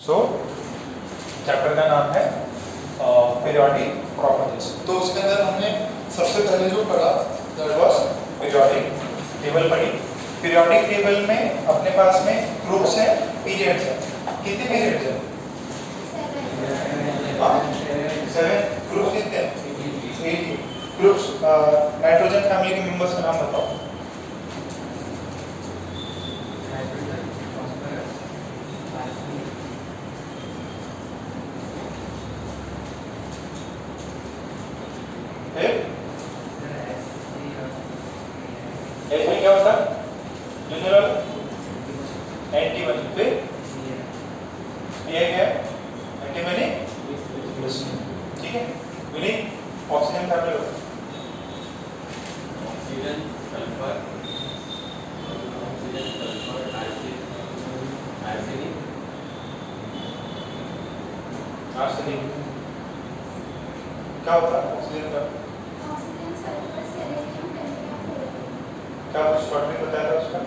सो chapter का नाम है पीरियोडिक प्रॉपर्टीज। तो उसके अंदर हमने सबसे पहले जो पढ़ा दैट वाज पीरियोडिक टेबल पढ़ी। पीरियोडिक टेबल में अपने पास में ग्रुप्स है, पीरियड्स है। कितने पीरियड्स है? 7 ग्रुप्स कितने हैं? 8 ग्रुप्स। नाइट्रोजन फैमिली के मेंबर्स का नाम बताओ। एच में क्या होता है? जूनियर वाला एंटीमनी। फिर ये क्या है? एंटीमनी। ठीक है। विनीत ऑक्सीजन फैमिली होता है। Oxygen sulphur arsenic. क्या होता है ऑक्सीजन का? क्या कुछ शॉर्ट में बताया था उसका?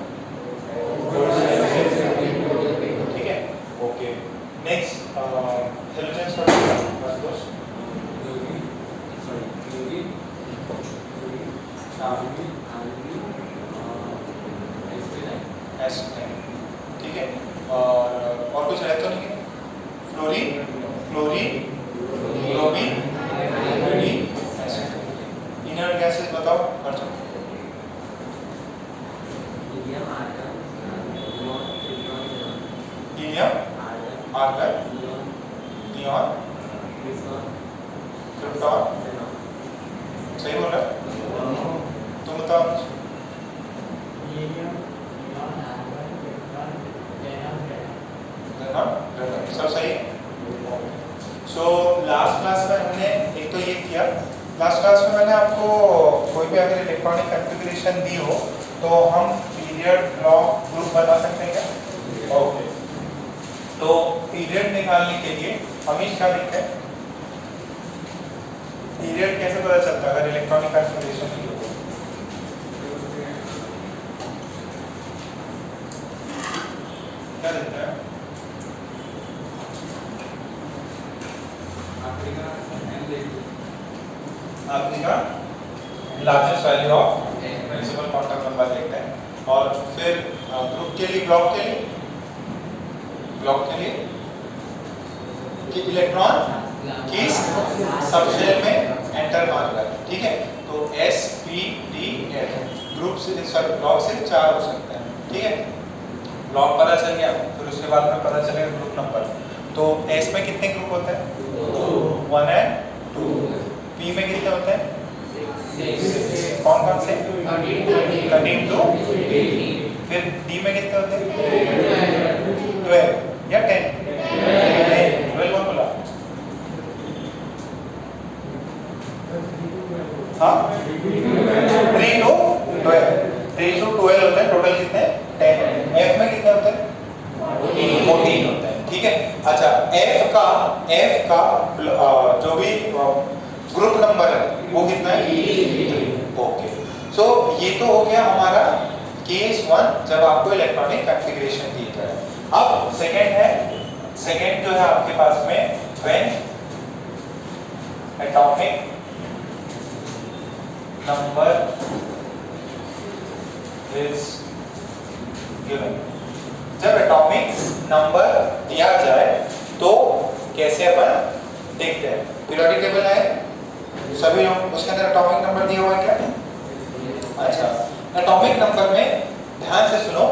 ठीक है। ओके नेक्स्ट हेलोजन शॉर्ट में बस दोस्त ठीक है। और कुछ है तो नहीं है? Fluorine, chlorine, bromine, iodine, acid. Inert gases बताओ Arjun. Helium, argon, neon, krypton. सही बोल रहा है? तुम बताओ। सब सही है। सो लास्ट क्लास में हमने एक तो ये किया। लास्ट क्लास में मैंने आपको कोई भी अगर इलेक्ट्रॉनिक कॉन्फ़िगरेशन दी हो तो हम पीरियड, ब्लॉक, ग्रुप बता सकते हैं क्या? ओके। तो पीरियड निकालने के लिए हमें क्या देखते हैं? पीरियड कैसे पता चलता है अगर इलेक्ट्रॉनिक कॉन्फ़िगरेशन दी हो? क्या देखते हैं? आपने का largest value of principal quantum number देखते हैं। और फिर ग्रुप के लिए, ब्लॉक के लिए कि इलेक्ट्रॉन किस सबशेल में एंटर मार रहा है। ठीक है। तो S, P, D, L group से ब्लॉक से 4 हो सकते हैं। ठीक है। ब्लॉक पता चल गया, फिर उसके बाद में पता चलेगा ग्रुप नंबर। तो S में कितने ग्रुप होते हैं? 1 and 2। P में कितने होते हैं? 6। कौन से? 13 to 18। फिर D में कितने होते हैं? 12 या 10? 12 कौन बोला? हाँ 3 to 12 होते हैं। टोटल कितने? 10। F में कितने होते हैं? 14 होते हैं। ठीक है। अच्छा F का जो भी ग्रुप नंबर है वो कितना है? 3। ओके। सो ये तो हो गया हमारा केस 1 जब आपको इलेक्ट्रॉनिक कॉन्फ़िगरेशन दी है। अब सेकंड जो है आपके पास में when atomic number is given. जब एटॉमिक नंबर दिया जाए तो कैसे अपन देखते हैं? पीरियोडिक टेबल है सभी लोग, उसके अंदर एटॉमिक नंबर दिया हुआ है क्या? अच्छा एटॉमिक नंबर में ध्यान से सुनो।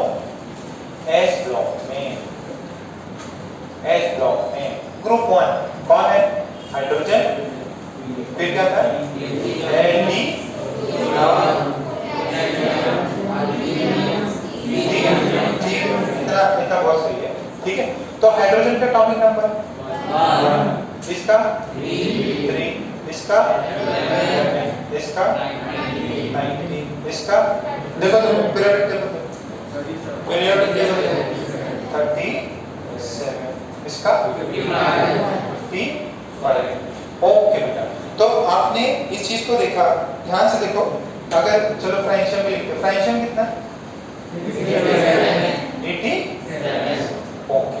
S ब्लॉक में ग्रुप 1 कौन है? हाइड्रोजन। फिर क्या था? Nd, इतना बहुत सही है। ठीक है। तो हाइड्रोजन का एटॉमिक नंबर 1, इसका 3, इसका 19, इसका देखो तो पीरियोडिक टेबल 37, इसका 55। ओके बेटा। तो आपने इस चीज को देखा, ध्यान से देखो। अगर चलो फ्रेंशियम भी लिखते, फ्रेंशियम कितना? 87। ओके।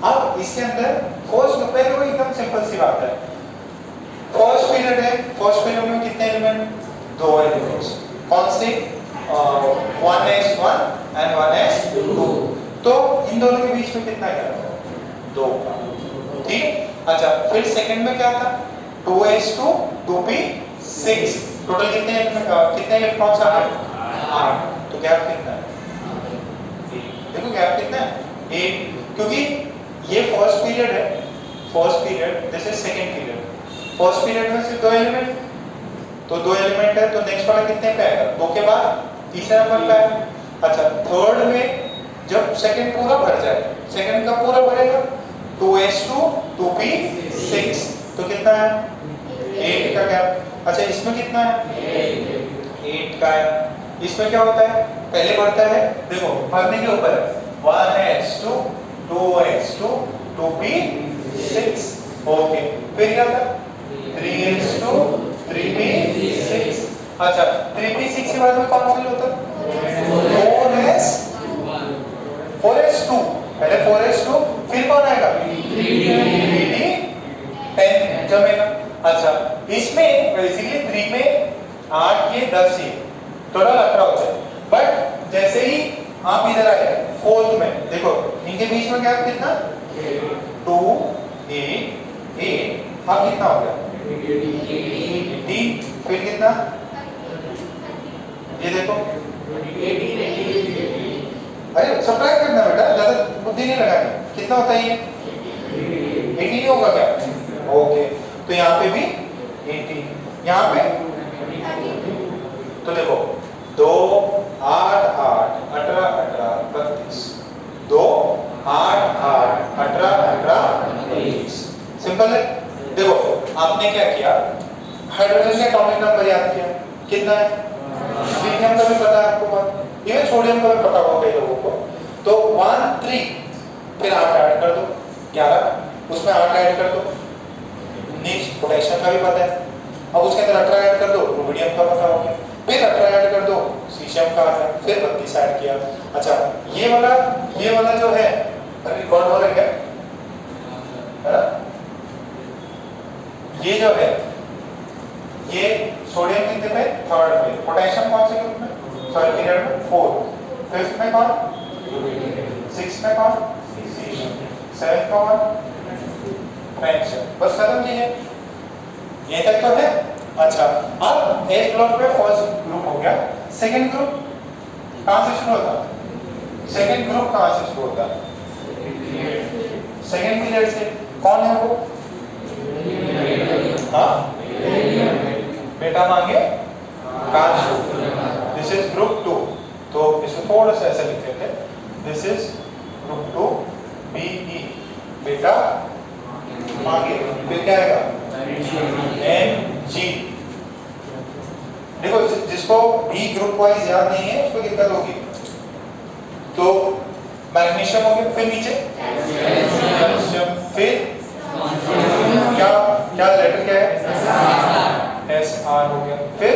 अब इसके अंदर फर्स्ट पहले वो एकदम सिंपल सी बात है, फर्स्ट पीरियड है, फर्स्ट पीरियड में कितने एलिमेंट? 2 एलिमेंट्स। कौन से? 1s1 and 1s2। तो इन दोनों के बीच में कितना गैप है? 2 का। ठीक। अच्छा, फिर सेकंड में क्या था? 2s2 2p6। टोटल कितने इलेक्ट्रॉन्स आ गए? 8। तो गैप कितना है? देखो गैप कितना है? 8। क्योंकि ये फर्स्ट पीरियड है, first period, this is second period. First period में सिर्फ 2 एलिमेंट, तो 2 एलिमेंट है, तो नेक्स्ट वाला कितने पे आएगा? 2 के बाद तीसरा नंबर पे आएगा। अच्छा, थर्ड में जब सेकंड पूरा भर जाए, सेकंड का पूरा भरेगा, 2s2 2p6, तो कितना है? 8 का गैप। अच्छा, इसमें कितना है? 8 का है। इसमें क्या होता है? पहले बढ़ता है, देखो भरने के ऊपर है, 1s2 2s2 2p6। ओके, फिर क्या था? 3s2 3p6। अच्छा, 3p6 के बाद में कौन फिल होता है? 4s2। पहले 4s2, फिर कौन आएगा? 3d10 जमेगा। अच्छा, इसमें बेसिकली 3 में 8 ये 10 ये टोटल 18 होता है। बट जैसे ही आप इधर आए फोर्थ में, देखो इनके बीच में गैप कितना? 2 8 8। अब कितना हो गया? 18। फिर कितना? ये देखो 18। अरे सब्ट्रैक्ट करना बेटा, ज्यादा बुद्धि नहीं लगानी। कितना होता है ये? 18 होगा क्या? ओके, तो यहाँ पे भी 18, यहाँ पे तो देखो 2 8 8 18 18 32, 2 8 8 18 18 22। सिंपल है। देखो आपने क्या किया, हाइड्रोजन का एटॉमिक नंबर याद किया, कितना है? लिथियम का भी पता है आपको बात, ये सोडियम का भी पता होगा कई लोगों को। तो 1 3, फिर 8 ऐड कर दो, 11 उसमें 8 ऐड कर दो। नेक्स्ट पोटेशियम का भी पता है, अब उसके अंदर 18 ऐड कर दो, रुबिडियम का पता हो गया, फिर 18 ऐड कर दो, सीशियम का आता है, फिर 32 ऐड किया। अच्छा, ये वाला जो है रिकॉर्ड हो रहा है क्या? है ना? ये जो है ये सोडियम कितने पे? थर्ड पे। पोटेशियम कौन से ग्रुप में? सॉरी पीरियड में 4। फिफ्थ में कौन? सिक्स्थ में कौन? सीशियम। सेवेंथ में कौन? फ्रेंशियम। बस खत्म चीजें, ये तक तो है। अच्छा, अब एस ब्लॉक में फर्स्ट ग्रुप हो गया। सेकंड ग्रुप कहां से शुरू होता? सेकंड ग्रुप कहां से शुरू होता? सेकंड पीरियड से। कौन है वो? हाँ, बेटा मांगे काशू। दिस इज ग्रुप 2, तो इसको थोड़ा सा ऐसा लिख देते हैं, दिस इज ग्रुप 2 BE। बेटा मांगे, फिर क्या आएगा? NG। देखो जिसको बी ग्रुप वाइज याद नहीं है उसको दिक्कत होगी। तो मैग्नीशियम हो गया, फिर नीचे कैल्शियम, फिर क्या क्या लेटर क्या है? SR हो गया, फिर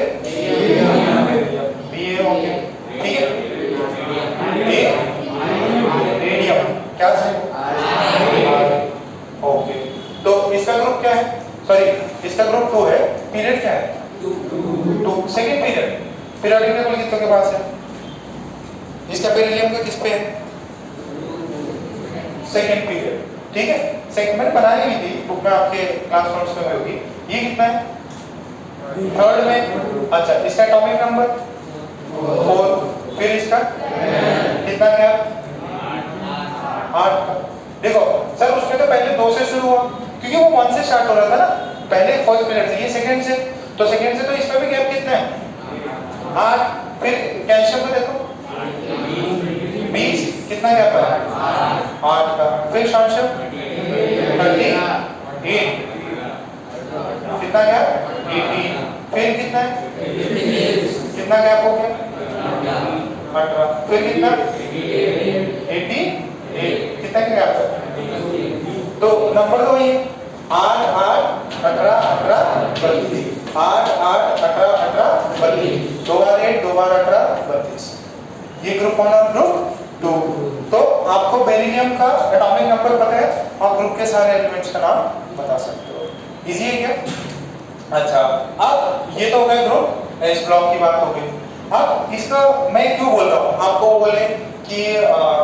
BA हो गया। ठीक है, रेडियम क्या है? ओके, तो इसका ग्रुप क्या है? सॉरी, इसका ग्रुप 2 है। पीरियड क्या है? 2। Second period. पीरियोडिक टेबल कितनों के पास है? इसका पेरिलियम का किस पे है? Second period. ठीक है, सेकंड मैंने बनाई हुई थी बुक में, आपके क्लास नोट्स में होगी। ये कितना है? थर्ड में। अच्छा, इसका एटॉमिक नंबर 4। फिर इसका कितना क्या? 8 का। देखो सर उसमें तो पहले 2 से शुरू हुआ, क्योंकि वो 1 से स्टार्ट हो रहा था ना, पहले फर्स्ट पीरियड से, ये सेकंड से, तो सेकंड से तो इसमें भी गैप कितना है? 8। फिर कैल्शियम को देखो 20, कितना गैप है? 8 का। फिर कैल्शियम 38, कितना गैप? 18। फिर कितना है? कितना गैप हो गया? 18। फिर कितना? 88। कितना का गैप है? तो नंबर तो वही है, 8 8 18 18 32। 8 8 18 18 32। 2 बार 8 2 बार 18 32। ये ग्रुप कौन है? ग्रुप 2। तो आपको बेरिलियम का एटॉमिक नंबर पता है, आप ग्रुप के सारे एलिमेंट्स का नाम बता सकते हो। इजी है क्या? अच्छा, अब ये तो हो गया ग्रुप एस ब्लॉक की बात हो गई। अब इसका मैं क्यों बोल रहा हूँ, आपको बोले कि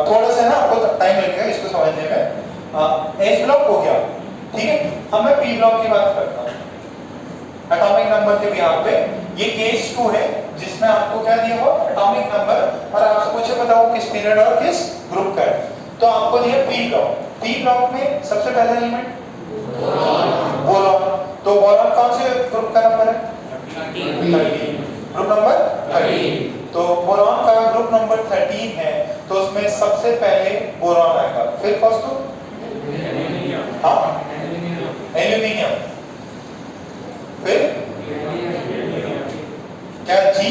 थोड़ा सा ना आपको टाइम लगेगा इसको समझने में। एस ब्लॉक हो गया, ठीक है। अब मैं पी ब्लॉक की बात करता हूँ एटॉमिक नंबर के बिहाफ पे। ये केस 2 है जिसमें आपको क्या दिया हुआ एटॉमिक नंबर, और आपसे पूछे बताओ किस पीरियड और किस ग्रुप का है। तो आपको दिया पी ब्लॉक। पी ब्लॉक में सबसे पहला एलिमेंट बोरॉन। तो बोरॉन कौन से ग्रुप का नंबर है? 13, ग्रुप नंबर 13। तो बोरॉन का ग्रुप नंबर 13 है, तो उसमें सबसे पहले बोरॉन आएगा, फिर फर्स्ट तो एल्यूमिनियम, फिर क्या जी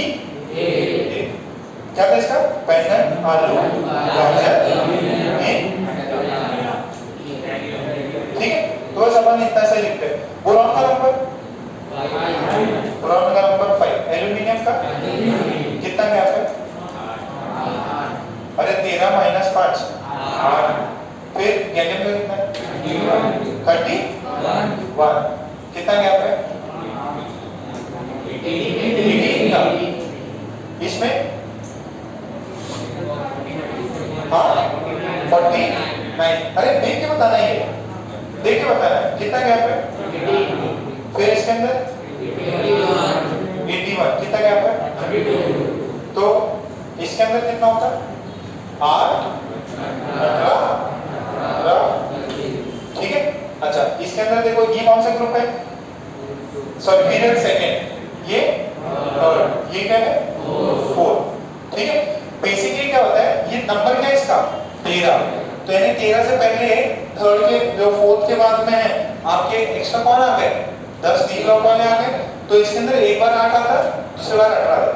क्या था इसका? बैंगन, आलू, गाजर, ठीक है। तो बस अपन इतना से लिखते हैं। बोरॉन का नंबर 5, एल्यूमिनियम का कितना गैप है? अरे 13 - 5 8। फिर गैलियम का कितना है? 31। कितना गैप है? 18 का। इसमें 49। अरे देख के बताना, ये देख के बताना है कितना गैप है। फिर इसके अंदर 81, कितना गैप है? तो इसके अंदर कितना होता है? 8 18, ठीक है। अच्छा, इसके अंदर देखो ये कौन सा ग्रुप है? सॉरी, पीरियड सेकेंड, ये थर्ड, ये क्या है? 4, ठीक है। बेसिकली क्या होता है, ये नंबर क्या है इसका? 13। तो यानी 13 से पहले थर्ड के जो फोर्थ के बाद में है आपके एक्स्ट्रा कौन आ गए? 10 डी ब्लॉक वाले आ गए। तो इसके अंदर एक बार 8 आता, दूसरी बार 18 आता,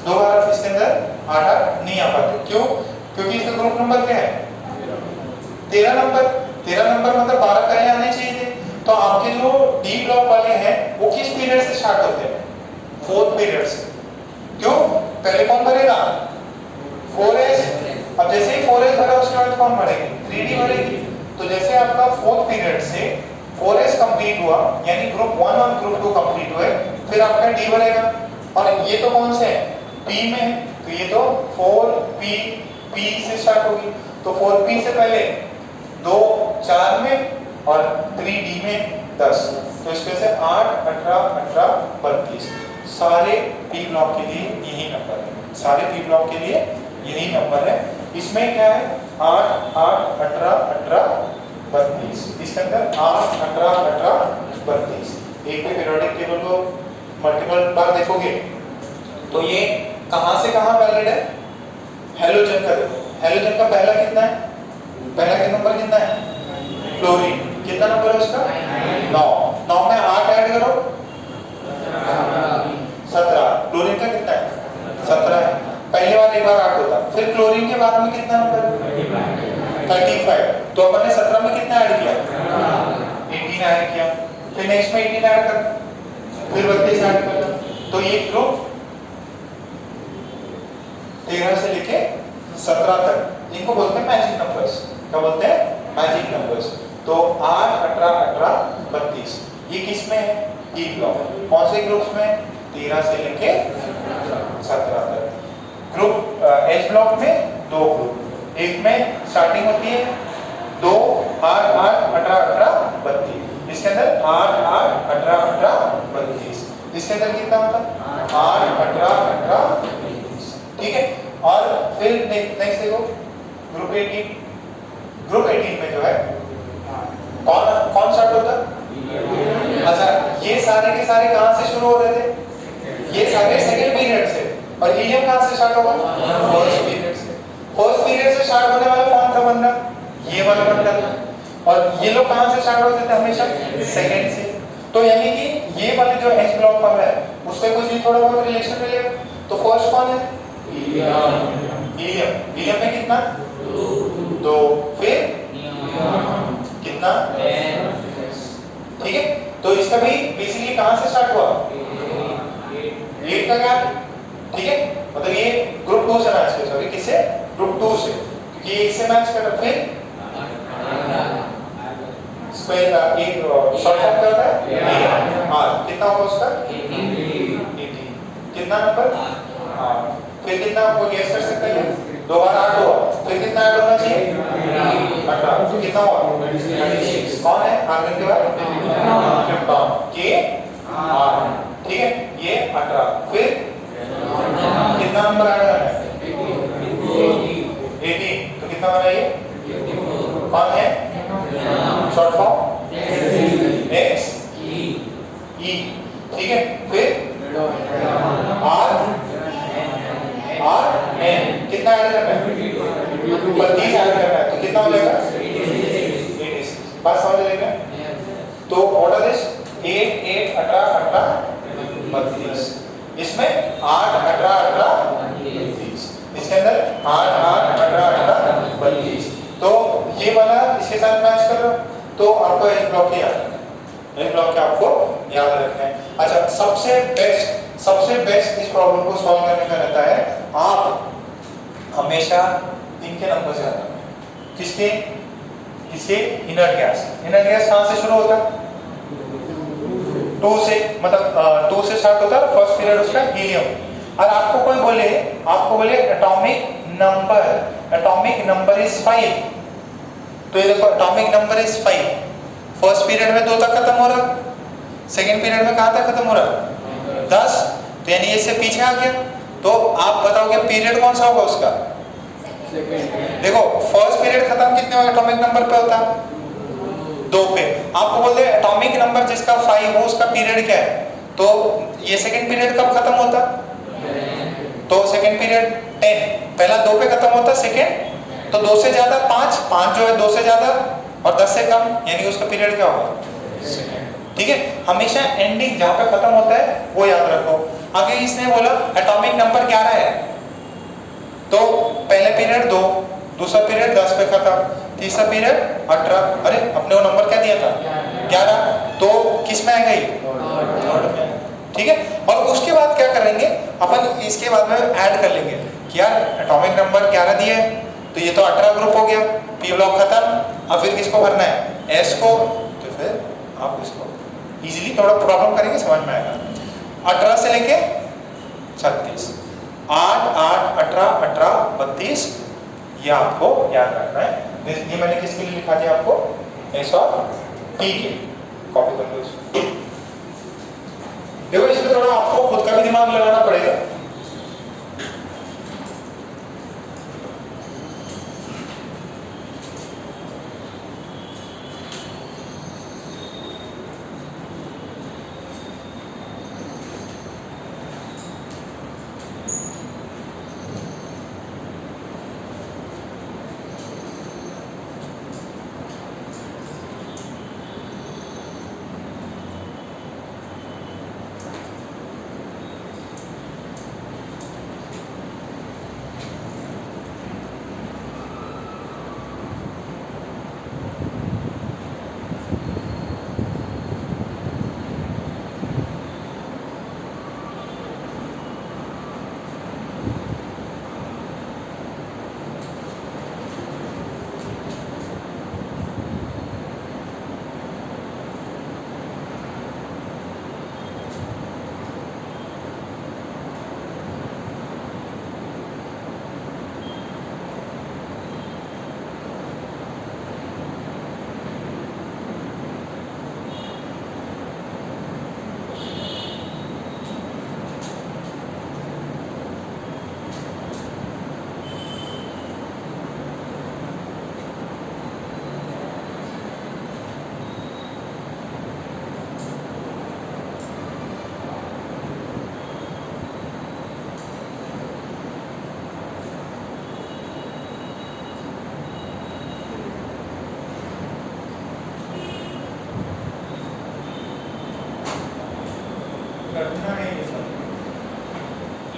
2 बार इसके अंदर 8 नहीं आ पाते। क्यों? क्योंकि इसका ग्रुप नंबर क्या है? 13 नंबर। 13 नंबर मतलब 12 पहले आने चाहिए थे। तो आपके जो डी ब्लॉक वाले हैं वो किस पीरियड से स्टार्ट होते हैं? फोर्थ पीरियड से। क्यों? पहले कौन भरेगा? 4s। अब जैसे ही 4s भरा उसके बाद कौन भरेगी? 3d भरेगी। तो जैसे आपका फोर्थ पीरियड से 4s कंप्लीट हुआ, यानी ग्रुप 1 और ग्रुप 2 कंप्लीट हुए, फिर आपका d भरेगा। और ये तो कौन से है? p में है, तो ये तो 4p से स्टार्ट होगी। तो 4p से पहले 2 4 में और 3d में 10। तो इसके से 8 18 18 32 सारे पी ब्लॉक के लिए यही नंबर है। सारे पी ब्लॉक के लिए यही नंबर है। इसमें क्या है? 8 8 18 18 32। इसके अंदर 8 18 18 32। एक पे पीरियोडिक टेबल को मल्टीपल बार देखोगे तो ये कहां से कहां वैलिड है? हेलोजन का देखो, हेलोजन का पहला कितना है? पहला का नंबर कितना है? क्लोरीन। कितना नंबर है उसका? 9 में 8 ऐड करो 17। क्लोरीन का कितना है? 17 है। पहली बार एक बार 8 होता, फिर क्लोरीन के बाद में कितना नंबर? 35। तो अपन ने 17 में कितना ऐड किया? 18 ऐड किया। फिर नेक्स्ट में 18 ऐड कर, फिर 32 ऐड कर। तो ये ग्रुप 13 से लेके 17 तक, इनको बोलते हैं मैजिक नंबर्स। क्या बोलते हैं? Magic numbers. तो 8 18 18 32 ये किस में है? P block. कौन से ग्रुप्स में? 13 से लेके 17 तक। ग्रुप एच ब्लॉक में 2 ग्रुप, एक में स्टार्टिंग होती है 2 8 8 18 18 32। इसके अंदर 8 8 18 18 32। इसके अंदर कितना होता है? 8 18 18 32, ठीक है। और फिर नेक्स्ट देखो ग्रुप 18। ग्रुप 18 में जो है कौन कौन स्टार्ट होता है? अच्छा, ये सारे के सारे कहां से शुरू हो रहे थे? ये सारे सेकंड पीरियड से। और हीलियम कहां से स्टार्ट होगा? फर्स्ट पीरियड से। फर्स्ट पीरियड से स्टार्ट होने वाला कौन था बंदा? ये वाला बंदा था। और ये लोग कहां से स्टार्ट होते थे? हमेशा सेकंड से। तो यानी कि ये वाले जो एच ब्लॉक वाला है उससे कुछ भी थोड़ा बहुत रिलेशन मिलेगा। तो फर्स्ट कौन है? हीलियम। हीलियम में कितना? 2। फिर कितना? ठीक है। तो इसका भी बेसिकली कहां से स्टार्ट हुआ? 8 का गैप, ठीक है। मतलब ये ग्रुप 2 से मैच किया, सॉरी किससे? ग्रुप 2 से, ये इससे मैच कर रहा, फिर स्क्वायर एक शॉर्ट फॉर्म क्या होता है आर, कितना होगा उसका 18, कितना नंबर फिर कितना आपको गेस कर सकते हैं, 2 बार 8 हुआ, फिर कितना ऐड होना चाहिए 18, तो कितना हुआ 26, कौन है आर्गन के बाद क्रिप्टॉन के आर, ठीक है ये 18, फिर कितना नंबर ऐड करना है 18, तो कितना बना ये कौन है शॉर्ट फॉर्म एक्स ई, ठीक है फिर आर एन, कितना ऐड करना है 32 ऐड करना है, तो कितना हो जाएगा 86, बात समझ लेंगे। तो ऑर्डर दिस 8 8 18 18 32, इसमें 8 18 18 32, इसके अंदर 8 8 18 18 32, तो ये वाला इसके साथ मैच कर रहा, तो आपको एच ब्लॉक ही याद रखना है, एच ब्लॉक के आपको याद रखना है। अच्छा सबसे बेस्ट इस प्रॉब्लम को सॉल्व करने का रहता है, आप हमेशा इनके नंबर से याद रखें, किसके इनर्ट गैस कहां से शुरू होता है 2 से, मतलब 2 से स्टार्ट होता है फर्स्ट पीरियड उसका हीलियम। और आपको बोले एटॉमिक नंबर इज 5, तो ये देखो atomic number is 5, first period में 2 तक खत्म हो रहा, सेकंड पीरियड में कहां तक खत्म हो रहा 10, तो यानी इससे पीछे आ गया, तो आप बताओगे पीरियड कौन सा होगा उसका देखो फर्स्ट पीरियड खत्म कितने एटॉमिक नंबर पे होता है 2 पे, आपको बोलते हैं एटॉमिक नंबर जिसका 5 हो उसका पीरियड क्या है, तो ये सेकंड पीरियड कब खत्म होता, तो सेकंड पीरियड 10, पहला 2 पे खत्म होता सेकंड, तो 2 से ज्यादा 5 जो है 2 से ज्यादा और 10 से कम, यानी उसका पीरियड क्या होगा, ठीक है। हमेशा एंडिंग जहां पे खत्म होता है वो याद रखो। आगे इसने बोला एटॉमिक नंबर 11 है, तो पहले पीरियड 2, दूसरा पीरियड 10 पे खत्म, तीसरा पीरियड 18, अरे अपने वो नंबर क्या दिया था 11, तो किस में आएगा ये थर्ड में, ठीक है। और उसके बाद क्या करेंगे अपन, इसके बाद में ऐड कर लेंगे कि यार एटॉमिक नंबर 11 दिया है, तो ये तो 18 ग्रुप हो गया, पी ब्लॉक खत्म, अब फिर किसको भरना है एस को, तो फिर आप इसको इजीली थोड़ा प्रॉब्लम करेंगे समझ में आएगा। 18 से लेके 36, 8 8 18 18 32, ये आपको याद रखना है। ये मैंने किसके लिए लिखा दिया आपको एस और टी के, कॉपी कर लो इसको। देखो इसमें थोड़ा आपको खुद का भी दिमाग लगाना पड़ेगा,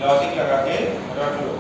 लॉजिक लगा के रट लो।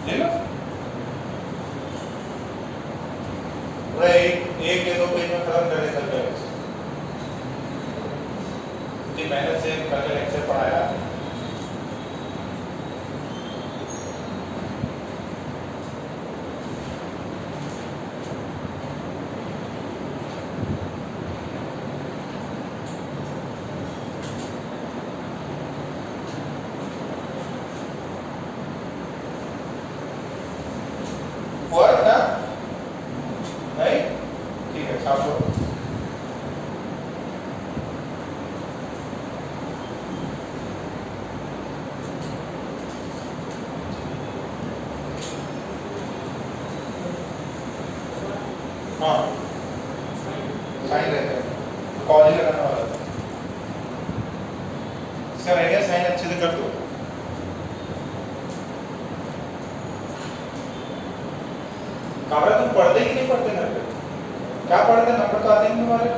ले लो। एक या दो पेज में खत्म कर दे सकते हैं। इतनी मेहनत से कल का लेक्चर पढ़ाया। हाँ साइन रहता है, कॉल ही लगाना वाला था। इसका रह गया साइन, अच्छे से कर दो। काबरा तुम पढ़ते कि नहीं पढ़ते घर पे? क्या पढ़ते? नंबर तो आते नहीं तुम्हारे।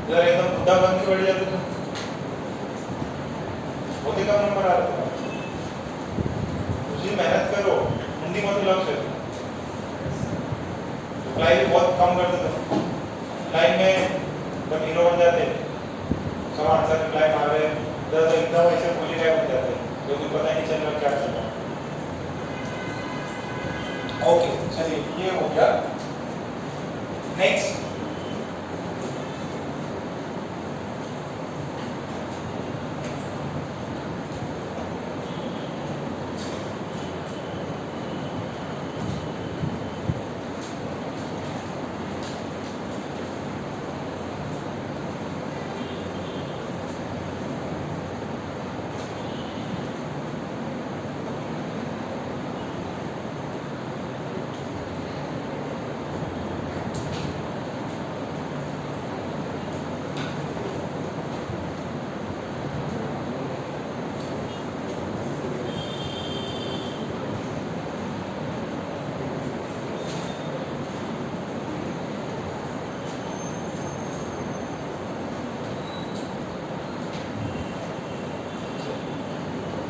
जरा एकदम बुद्धा बन के बैठ जाते तुम, होते कम नंबर आ रहे। मेहनत करो, हिंदी मत लग से लाइन भी बहुत कम कर देते। लाइन में जब हीरो बन जाते सब आंसर रिप्लाई मार रहे जब एकदम ऐसे बोली गए बन जाते जो कि पता नहीं चल रहा क्या चल रहा। ओके चलिए ये हो गया। नेक्स्ट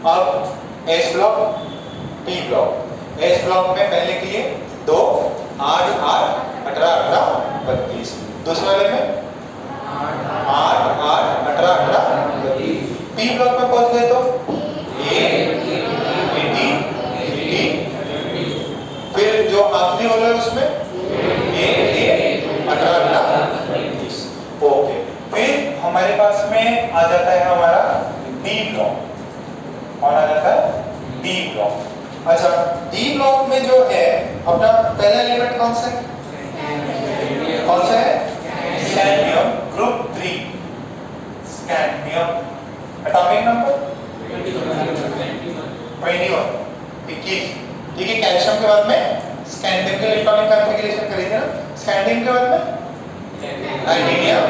अब S block P block. S block में पहले के लिए 2 8 8 18 18 32। दूसरे वाले में 8 8 18 18 32। पी ब्लॉक में पहुंच गए तो ए 80 80। फिर जो आखिरी वाला है उसमें ए 18 18 32। ओके, फिर हमारे पास में आ जाता है हमारा बी ब्लॉक। और आ जाता है डी ब्लॉक। अच्छा, डी ब्लॉक में जो है अपना पहला एलिमेंट कौन सा है? कौन सा है? Scandium group 3। Scandium atomic number 21। ठीक है, कैल्शियम के बाद में स्कैंडियम के इलेक्ट्रॉनिक कॉन्फ़िगरेशन करेंगे ना। स्कैंडियम के बाद में titanium,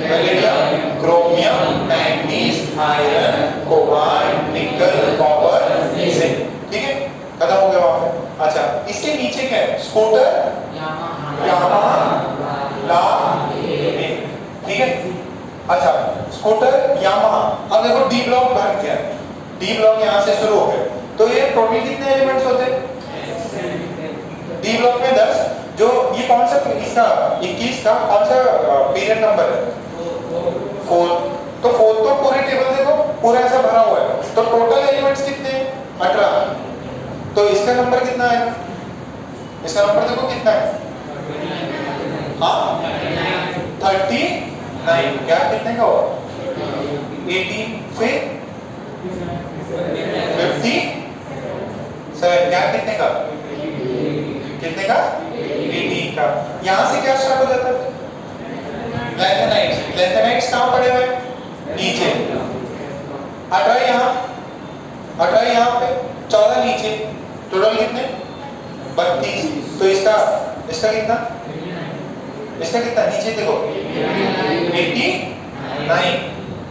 palladium, chromium, manganese, iron, cobalt, निकल, कॉपर, जिंक। ठीक है, खत्म हो गया वहां पे। अच्छा, इसके नीचे क्या है? स्कूटर, यामाहा, ला, ठीक है। अच्छा, स्कूटर, यामाहा। अब देखो डी ब्लॉक बन गया। डी ब्लॉक यहां से शुरू हो गया, तो ये टोटल कितने एलिमेंट्स होते हैं? डी ब्लॉक में 10। जो ये कौन सा इसका 21 का कौन सा पीरियड नंबर है? 4। तो 4 तो पूरे टेबल देखो पूरा ऐसा भरा हुआ है, तो टोटल एलिमेंट्स कितने हैं? 18। तो इसका नंबर कितना है? इसका नंबर देखो कितना है? हाँ 39। क्या कितने का होगा? 80। फिर 57। क्या कितने का? कितने का? 80 का। यहां से क्या स्टार्ट हो जाता है? लैंथेनाइड्स। लैंथेनाइड्स कहां पड़े हुए? नीचे। 18 यहाँ पे, 14 नीचे। टोटल कितने? 32। तो इसका कितना? इसका कितना? नीचे देखो 89।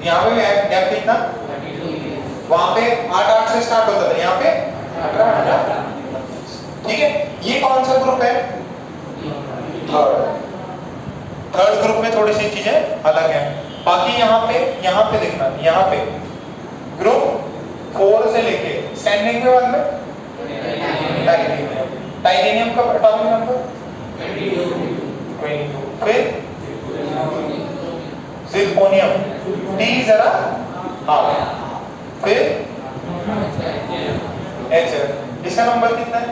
यहाँ पे गैप कितना? वहां पे 8 8 से स्टार्ट होता था, यहाँ पे 18 18। ठीक है, ये कौन सा ग्रुप है? थर्ड ग्रुप में थोड़ी सी चीजें अलग हैं। बाकी यहाँ पे देखना, यहाँ पे ग्रुप 4 4 से लेके स्टैंडिंग में बाद में टाइटेनियम का एटॉमिक नंबर 22। फिर जिरकोनियम T जरा हाफ। फिर H इसका नंबर कितना है?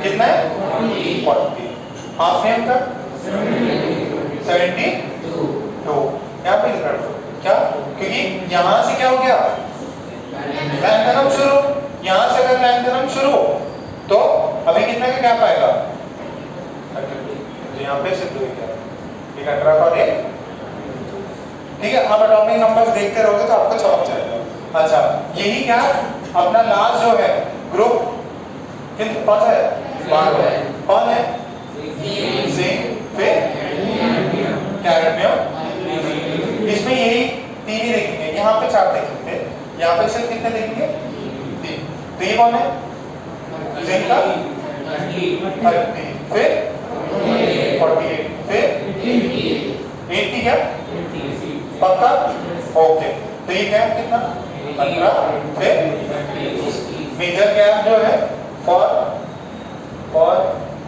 कितना है? 40। हाफनियम का 72। यहाँ पे लिखा है क्या? क्योंकि यहाँ से क्या हो गया, लैंथनम शुरू, यहाँ से अगर लैंथनम शुरू तो अभी कितना का गैप आएगा? तो यहाँ पे सिर्फ 2 ही है, एक 18 और एक। ठीक है, आप एटॉमिक नंबर्स देखते रहोगे तो आपको चमक जाएगा। अच्छा, यही क्या अपना लास्ट जो है ग्रुप कौन सा है? कौन है? जिंक, फिर कैडमियम। इसमें यही 3 ही देखेंगे, यहाँ पे 4 देखेंगे, यहाँ पे सिर्फ कितने देखेंगे? 3। तो ये कौन है? जिंक का 30, फिर 48, फिर 80 क्या पक्का? ओके, तो ये गैप कितना? 15। फिर मेजर गैप जो है फॉर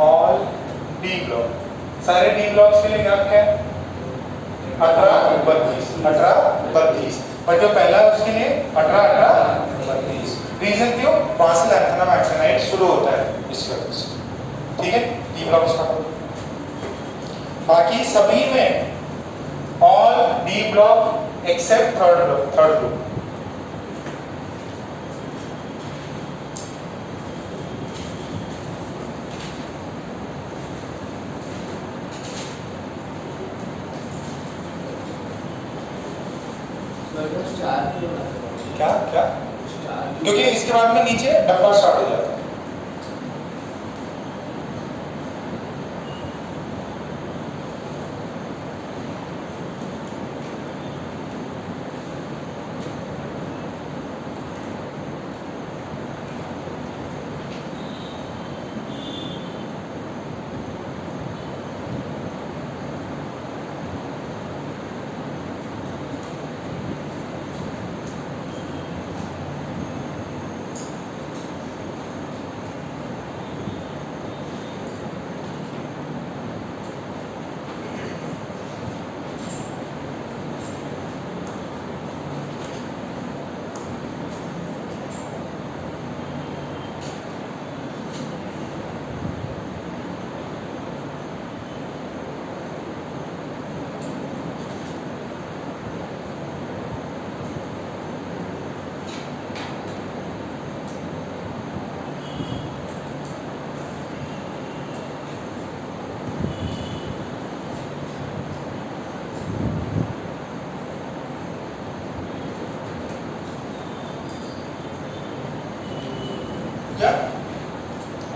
ऑल डी ब्लॉक, सारे डी ब्लॉक्स के लिए गैप क्या है? 18-32। और जो पहला है उसके लिए 18-32। रीजन क्यों? वहां से लैंथनम एक्टिनाइड शुरू होता है इस वजह से। ठीक है, डी ब्लॉक्स का। बाकी सभी में all D block except third group. क्या क्या? क्योंकि इसके बाद में नीचे डब्बा स्टार्ट हो जाता है।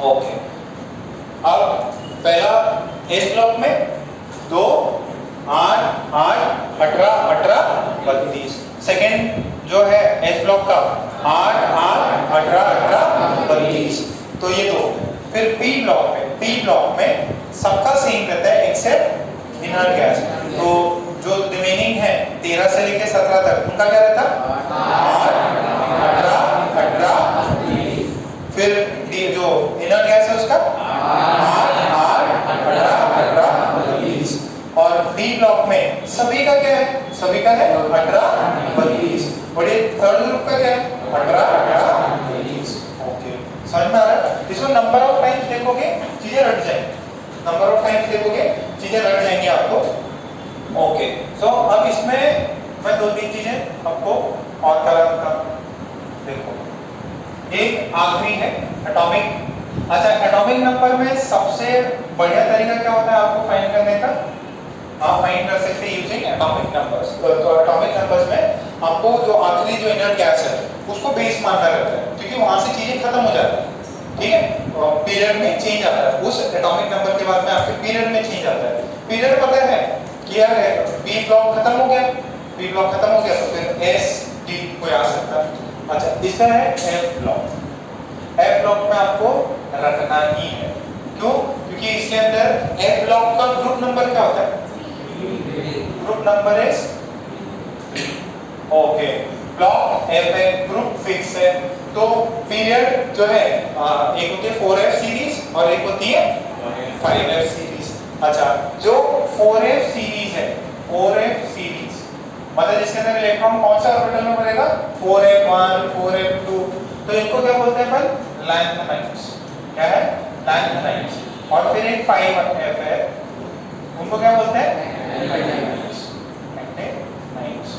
ओके, अब पहला एस ब्लॉक में 2, 8, 8, 18, 18, 32। सेकेंड जो है एस ब्लॉक का 8, 8, 18, 18, 32। तो ये 2। फिर पी ब्लॉक में सबका सेम रहता है एक्सेप्ट इनर गैस। तो जो रिमेनिंग है 13 से लेकर 17 तक उनका क्या रहता है? 8, 18, 18। फिर जो इनर गैस है उसका 8, 8, 18, 18, 32। और डी ब्लॉक में सभी का क्या है? सभी का है 18, 32। और ये थर्ड ग्रुप का क्या है? 18, 18, 32। ओके, समझ में आ रहा है? इसमें नंबर ऑफ टाइम्स देखोगे चीजें रट जाएंगी, नंबर ऑफ टाइम्स देखोगे चीजें रट जाएंगी आपको। ओके, सो अब इसमें मैं 2-3 चीजें आपको और करा। देखो, एक आखिरी है एटॉमिक। अच्छा, एटॉमिक नंबर में सबसे बढ़िया तरीका क्या होता है आपको फाइंड करने का? आप फाइंड कर सकते हैं यूजिंग एटॉमिक नंबर्स। तो एटॉमिक नंबर्स में आपको जो आखिरी जो इनर गैस है उसको बेस मानना रहता है, क्योंकि वहां से चीजें खत्म हो जाती है। ठीक है, पीरियड में चेंज आता है, उस एटॉमिक नंबर के बाद में आपके पीरियड में चेंज आता है। पीरियड पता है क्या है? बी ब्लॉक खत्म हो गया, बी ब्लॉक खत्म हो गया तो फिर एस डी कोई आ सकता है। अच्छा, इसका है एफ ब्लॉक। एफ ब्लॉक में आपको रखना ही है, क्यों? क्योंकि इसके अंदर एफ ब्लॉक का ग्रुप नंबर क्या होता है? Group number is okay. Block F है, ग्रुप फिक्स है। तो पीरियड जो है एक होती है 4f सीरीज और एक होती है 5f सीरीज। अच्छा, जो 4f सीरीज है, 4f सीरीज मतलब जिसके अंदर इलेक्ट्रॉन कौन सा ऑर्बिटल में बनेगा, 4f1 4f2, तो इनको क्या बोलते हैं अपन, लैंथेनाइड्स। क्या है, लैंथेनाइड्स। और फिर एक 5f है, उनको क्या बोलते हैं, एक्टिनाइड्स। एक्टिनाइड्स,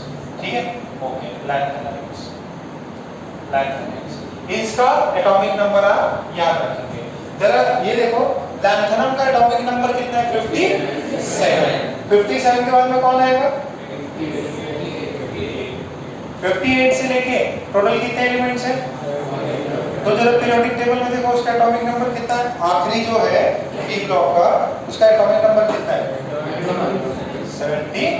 ठीक है, ओके, लैंथेनाइड्स, लैंथेनाइड्स। इसका एटॉमिक नंबर आप याद रखेंगे। जरा ये देखो, लैंथेनम का एटॉमिक नंबर कितना है, 57। 57 के बाद में कौन आएगा, 58 से लेके टोटल कितने एलिमेंट्स हैं, तो जरा पीरियोडिक टेबल में देखो उसका एटॉमिक नंबर कितना है, आखिरी जो है पी ब्लॉक का, उसका एटॉमिक नंबर कितना है, 71।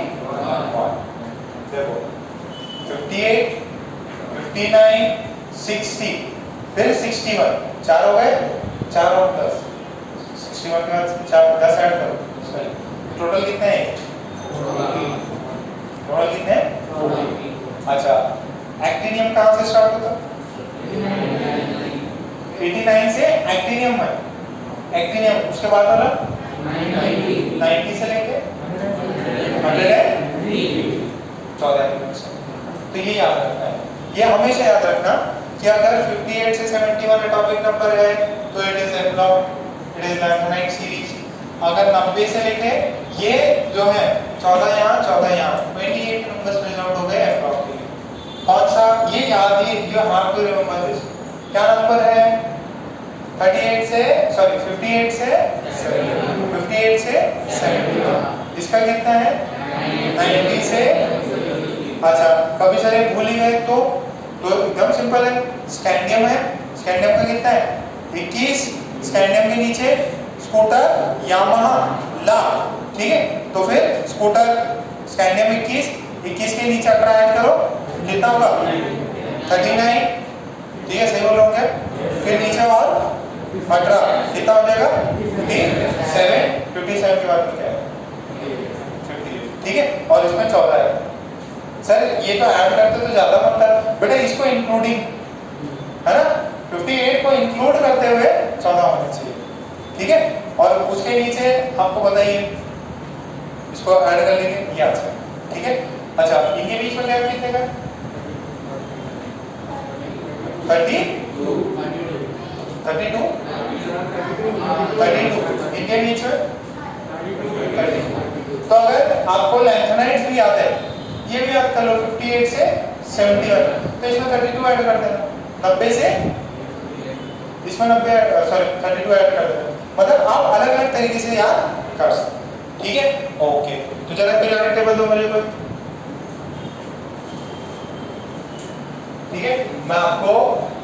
देखो 58, 59, 60, फिर 61, चार हो गए, 4 और 10, 61 के बाद 4 10 ऐड करो, टोटल कितने हैं, टोटल कितने हैं। अच्छा, एक्टिनियम कहाँ से स्टार्ट होता, 89 से एक्टिनियम है, एक्टिनियम, उसके बाद वाला 90 से लेके 100 तो ये याद रखना है, ये हमेशा याद रखना कि अगर 58 से 71 एटॉमिक नंबर है तो it is an block, it is lanthanide series. अगर 90 से लेके ये जो है 14 यहाँ 14 यहाँ 28 नंबर्स प्रेजेंट हो गए एन ब्लॉक के लिए। कौन सा, ये याद ही, you have to remember this. क्या नंबर है, 38 से सॉरी 58 से 71, इसका कितना है 90 से। अच्छा, कभी सर ये भूल ही गए तो एकदम सिंपल है, स्कैंडियम है, स्कैंडियम का कितना है 21, स्कैंडियम के नीचे स्कूटर यामाहा ला, ठीक है, तो फिर स्कूटर स्कैंडियम 21 के नीचे 18 ऐड करो, कितना होगा 39, ठीक है, सही बोल रहे होंगे। फिर नीचे और 18, कितना हो जाएगा 57 के बाद में क्या है 58, ठीक है, और इसमें 14 है। सर ये तो ऐड करते तो ज्यादा बनता है, बेटा इसको इंक्लूडिंग है ना, 58 को इंक्लूड करते हुए 14 होना चाहिए, ठीक है। और उसके नीचे आपको बताइए, इसको ऐड कर लेंगे ये अच्छा, ठीक है। अच्छा, इनके बीच में गैप कितने का, 32, इनके बीच में 32। तो अगर आपको लैंथेनाइड्स भी याद है, ये भी याद कर लो, 58 से 71, तो इसमें 32 ऐड कर देना, 90 से इसमें 90 सॉरी 32 ऐड कर देना, मतलब आप अलग अलग तरीके से याद कर सकते, ठीक है, ओके। तो जरा पीरियोडिक टेबल दो मुझे कोई, ठीक है, मैं आपको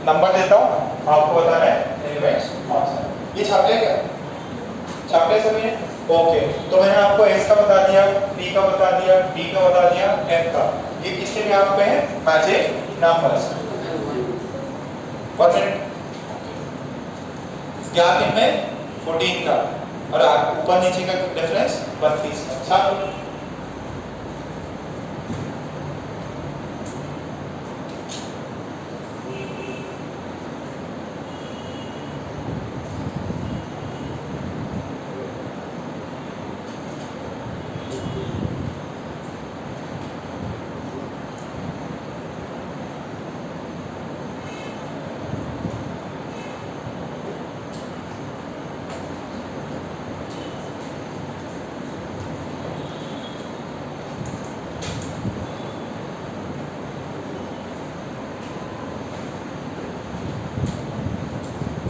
नंबर देता हूँ, आपको बताना है एलिमेंट्स कौन सा है। ये छाप लिया क्या, छाप लिया सभी ने, ओके। तो मैंने आपको एस का बता दिया, बी का बता दिया, डी का बता दिया, एफ का, ये किसके भी आप पे है, मैजिक नंबर्स। 1 मिनट गैप इनमें 14 का, और ऊपर नीचे का डिफरेंस 32 का, छाप।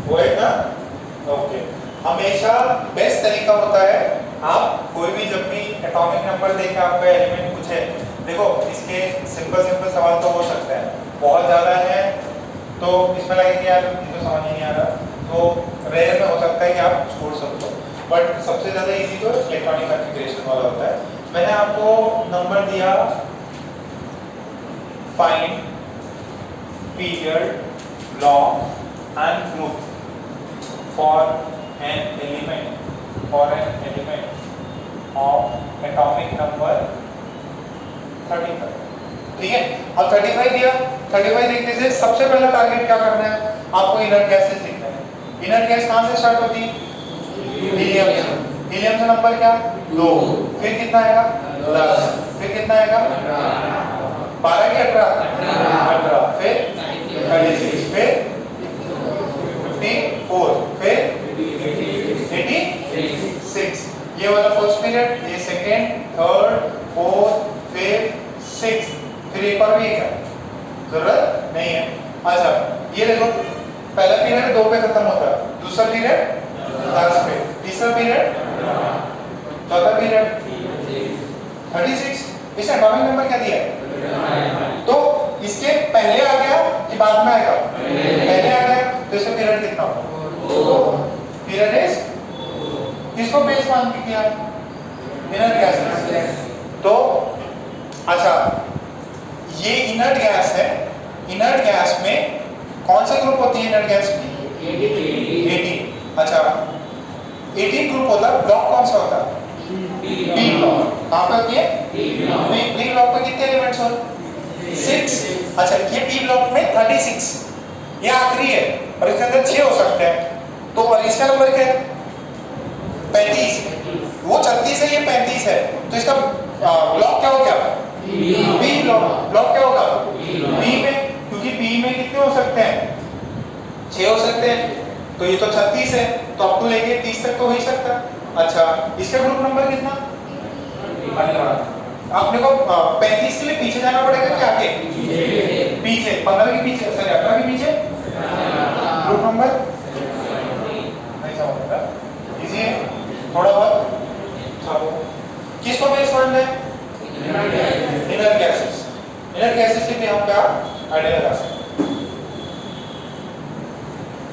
वो है ना, ओके। हमेशा बेस्ट तरीका होता है, आप कोई भी जब भी एटॉमिक नंबर देके आपका एलिमेंट पूछे, देखो इसके सिंपल सवाल तो हो सकता है, बहुत ज्यादा है तो इसमें लगेगा यार ये तो समझ ही नहीं आ रहा, तो रेयर में हो सकता है कि आप छोड़ सकते हो, बट सबसे ज्यादा इजी तो इलेक्ट्रॉनिक कॉन्फ़िगरेशन वाला होता है। मैंने आपको नंबर दिया, find period, block and group for an element of atomic number 35, ठीक है। अब 35 दिया, 35 देखने से सबसे पहला टारगेट क्या करना है, आपको इनर्ट गैसेस लिखना है। इनर्ट गैस कहां से स्टार्ट होती है? हीलियम से। हीलियम से नंबर क्या? 2, फिर कितना आएगा? 10, फिर कितना आएगा? 12 की 18, फिर 36, फिर 54, फिर 86। ये वाला फर्स्ट पीरियड, ये second, third, fourth, fifth, sixth, फिर एक और भी है, जरूरत नहीं है। अच्छा ये देखो, पहला पीरियड 2 पे खत्म होता है, दूसरा पीरियड 10 पे, तीसरा पीरियड, चौथा पीरियड 36। इसने एटॉमिक नंबर क्या दिया है? तो इसके पहले आ गया कि बाद में आएगा? पहले आ गया, तो इसका पीरियड कितना होगा? पीरियड इज, किसको बेस मान के किया? Inert gas. तो अच्छा ये इनर्ट गैस है, इनर्ट गैस में कौन सा ग्रुप होती है इनर्ट गैस की? 18। अच्छा 18 ग्रुप होता है, ब्लॉक कौन सा होता है? P block. कहां पे होती है? पी ब्लॉक में कितने एलिमेंट्स होते? 6। अच्छा ये पी ब्लॉक में 36, ये आखिरी है और इसके अंदर 6 हो सकते हैं, तो और इसका नंबर क्या है? 35। वो 36 है, ये 35 है, तो इसका ब्लॉक क्या हो गया? B block. ब्लॉक क्या होगा? बी में, क्योंकि बी में कितने हो सकते हैं? 6 हो सकते हैं, तो ये तो 36 है, तो अप टू लेके 30 तक तो हो ही सकता है। अच्छा इसका ग्रुप नंबर कितना? 18। आपने को 35 के लिए पीछे जाना पड़ेगा कि आगे? पीछे। 15 के पीछे, सॉरी 18 के पीछे ग्रुप नंबर ऐसा होगा, इजी है थोड़ा बहुत। चलो किसको बेस मानना है? Inner gases. इनर गैसेस के लिए हम क्या आइडिया लगा सकते हैं?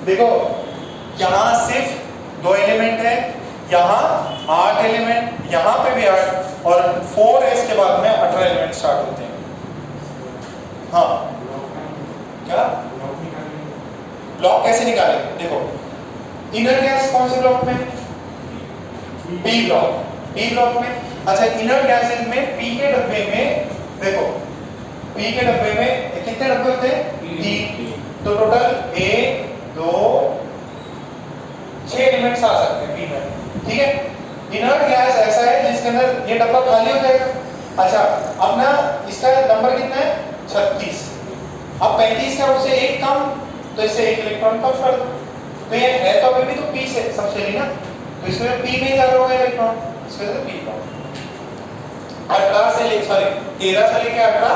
देखो यहां सिर्फ 2 एलिमेंट है, यहां 8 एलिमेंट, यहां पे भी 8, और 4s के बाद में 18 एलिमेंट स्टार्ट होते हैं। हाँ क्या ब्लॉक कैसे निकाले? देखो इनर गैस कौन से ब्लॉक में? P block. पी ब्लॉक में। अच्छा इनर गैसेस में पी के डब्बे में देखो, पी के डब्बे में कितने डब्बे होते हैं? 3, तो टोटल 1 2 6 एलिमेंट्स आ सकते हैं पी में, ठीक है। इनर्ट गैस ऐसा है जिसके अंदर ये डब्बा खाली हो जाएगा। अच्छा अब ना इसका नंबर कितना है? 36। अब 35 का उससे एक कम, तो इससे एक इलेक्ट्रॉन कम कर दो, तो ये है तो अभी भी तो पी से सबसे ही ना, तो इसमें पी में ज्यादा होगा इलेक्ट्रॉन, इसमें से पी ब्लॉक। 18 से ले सॉरी 13 से लेके 18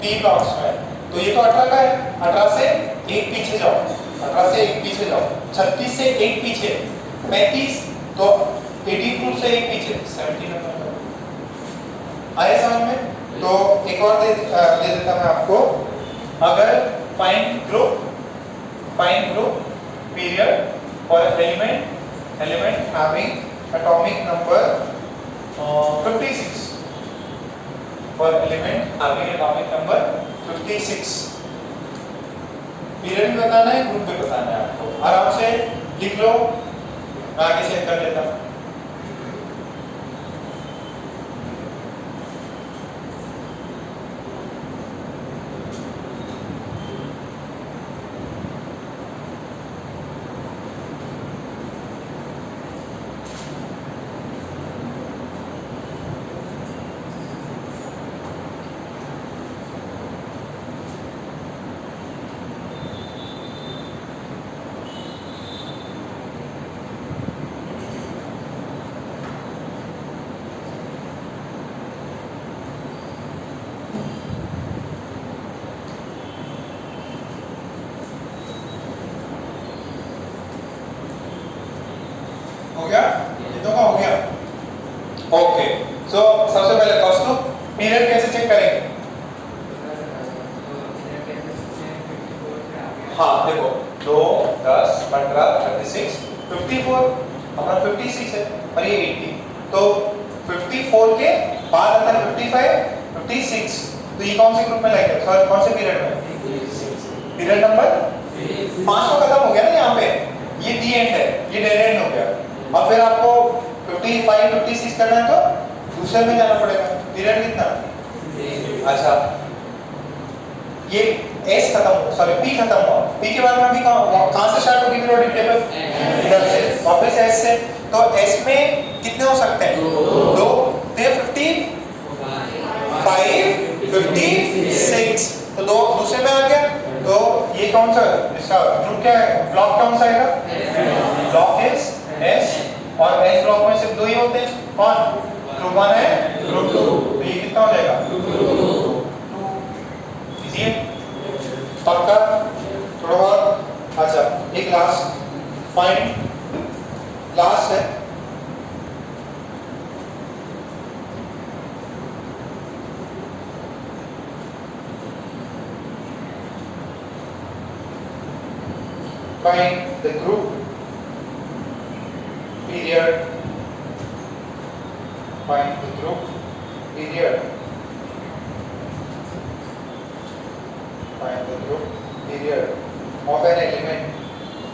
पी ब्लॉक्स में, तो ये तो 18 का है, 18 से एक पीछे जाओ, 18 से एक पीछे जाओ, 36 से एक पीछे 35, तो 82 से एक पीछे 17 नंबर आए समझ में। तो एक और दे देता मैं आपको, अगर फाइंड ग्रुप पीरियड और एलिमेंट हैविंग एटॉमिक नंबर 56 और element having atomic number 56, period भी बताना है, ग्रुप भी बताना है आपको। आराम से लिख लो, मैं आगे चेक कर लेता हूं। हो गया? कितनों का हो गया? ओके, सो सबसे पहले कॉस्ट लो, पीरियड कैसे चेक करेंगे? हाँ देखो 2 10 15 36 54, अपना 56 है और ये 80, तो 54 के बाद आता है 55 56, तो ये कौन से ग्रुप में लाएंगे? सॉरी कौन से पीरियड में? पीरियड नंबर 5 तो खत्म हो गया ना यहाँ पे, ये दी एंड है, ये डेड एंड हो गया। अब फिर आपको 55 56 करना है तो दूसरे में जाना पड़ेगा। पीरियड कितना? अच्छा ये S खत्म हो, सॉरी P खत्म हुआ, P के बाद में अभी कहाँ से स्टार्ट होगी पीरियोडिक टेबल? इधर से, वापस S से। तो S में कितने हो सकते हैं? दो, तो ये 55, 56, तो दो दूसरे में आ गया। तो ये कौन सा इसका ग्रुप क्या है? ब्लॉक कौन सा आएगा? ब्लॉक इज S, और S ब्लॉक में सिर्फ दो ही होते हैं, कौन? ग्रुप 1 है, ग्रुप 2, तो ये कितना हो जाएगा? 2। इजी है, पक्का? थोड़ा बहुत अच्छा, एक लास्ट फाइंड, लास्ट है, find the group period, find the group period, find the group period of an element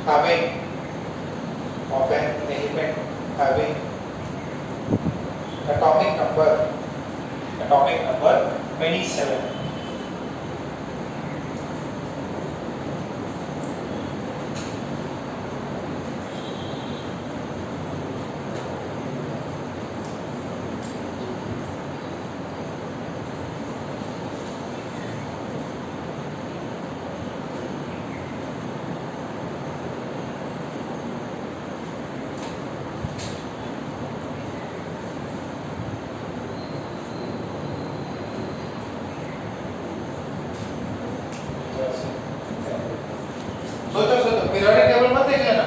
having, of an element having atomic number 27. सोचो पीरियोडिक टेबल मत देख लेना।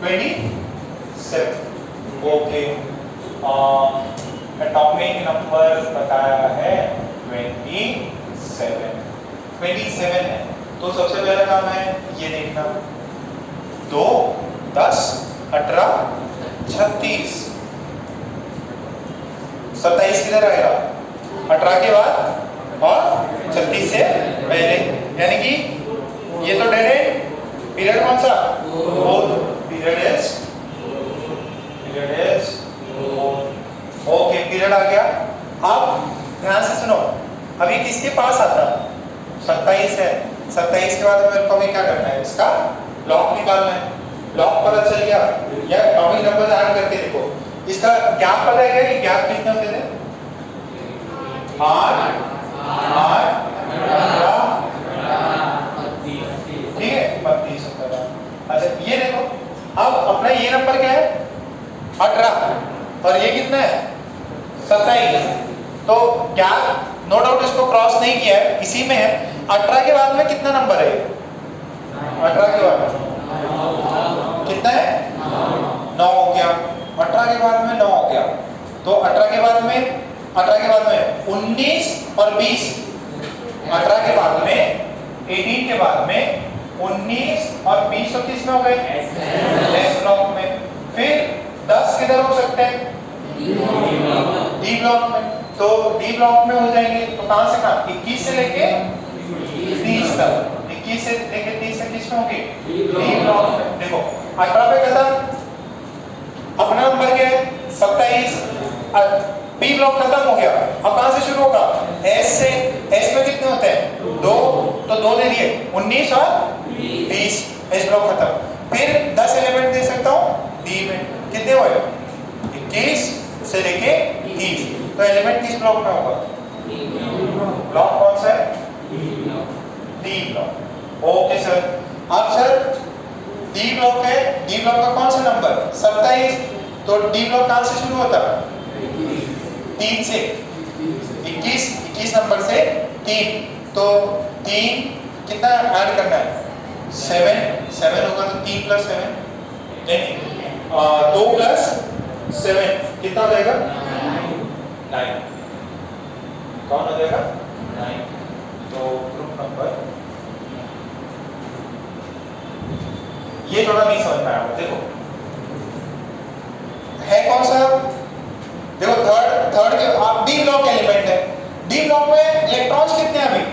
27, ओके, एटॉमिक नंबर बताया है 27 है। तो सबसे पहला काम है ये देखना, 2, 10, 18, 36, 27 किधर आएगा? 18 के बाद और 36 से पहले, यानी कि ये तो डेड एंड पीरियड कौन सा? पीरियड इज ओके, पीरियड आ गया। अब ध्यान से सुनो, अभी किसके पास आता? 27 है, 27 के बाद मेरे को भी क्या करना है? इसका लॉग निकालना है। लॉग पता चल गया, या एटॉमिक नंबर ऐड करके देखो, इसका गैप पता है क्या कि गैप कितने होते थे? 8, ठीक है, 32 होता है। अच्छा ये देखो, अब अपना ये नंबर क्या है? 18, और ये कितना है? 27। तो गैप नो डाउट इसको क्रॉस नहीं किया है, इसी में है। 18 के बाद में कितना नंबर है? 18 के बाद कितना है? 9 हो गया। 18 के बाद में 9 हो गया, तो 18 के बाद में 19 और 20, 18 के बाद में 18 के बाद में 19 और 20 तो किस में हो गए? एस ब्लॉक में। फिर 10 किधर हो सकते हैं? डी ब्लॉक में। तो डी ब्लॉक में हो जाएंगे, तो कहां से कहां? 21 से लेके 30 तक, 21 से लेके 30 तक किस में होंगे? डी ब्लॉक में। देखो 18 पे खत्म, अपना नंबर क्या है? 27, बी ब्लॉक खत्म हो गया। अब कहां से शुरू होगा? एस से। एस में कितने होते हैं? 2, तो 2 दे दिए, 19 और 20, एस ब्लॉक खत्म। फिर 10 एलिमेंट दे सकता हूं डी में, कितने हुए? 21 से लेके 30, तो एलिमेंट किस ब्लॉक में होगा? ब्लॉक कौन सा है? D block. Okay sir. अब सर डी ब्लॉक है, डी ब्लॉक का कौन सा नंबर? 27, तो डी ब्लॉक कहां से शुरू होता है? 3 से। 21 नंबर से 3, तो 3 कितना ऐड करना है? 7 होगा, तो 3 + 7 नहीं, 2 + 7 कितना हो जाएगा? 9। कौन हो जाएगा? 9। तो ग्रुप नंबर, ये थोड़ा नहीं समझ में आया, देखो है कौन सा? देखो थर्ड के आप डी ब्लॉक एलिमेंट है। डी ब्लॉक में इलेक्ट्रॉन्स कितने हैं अभी?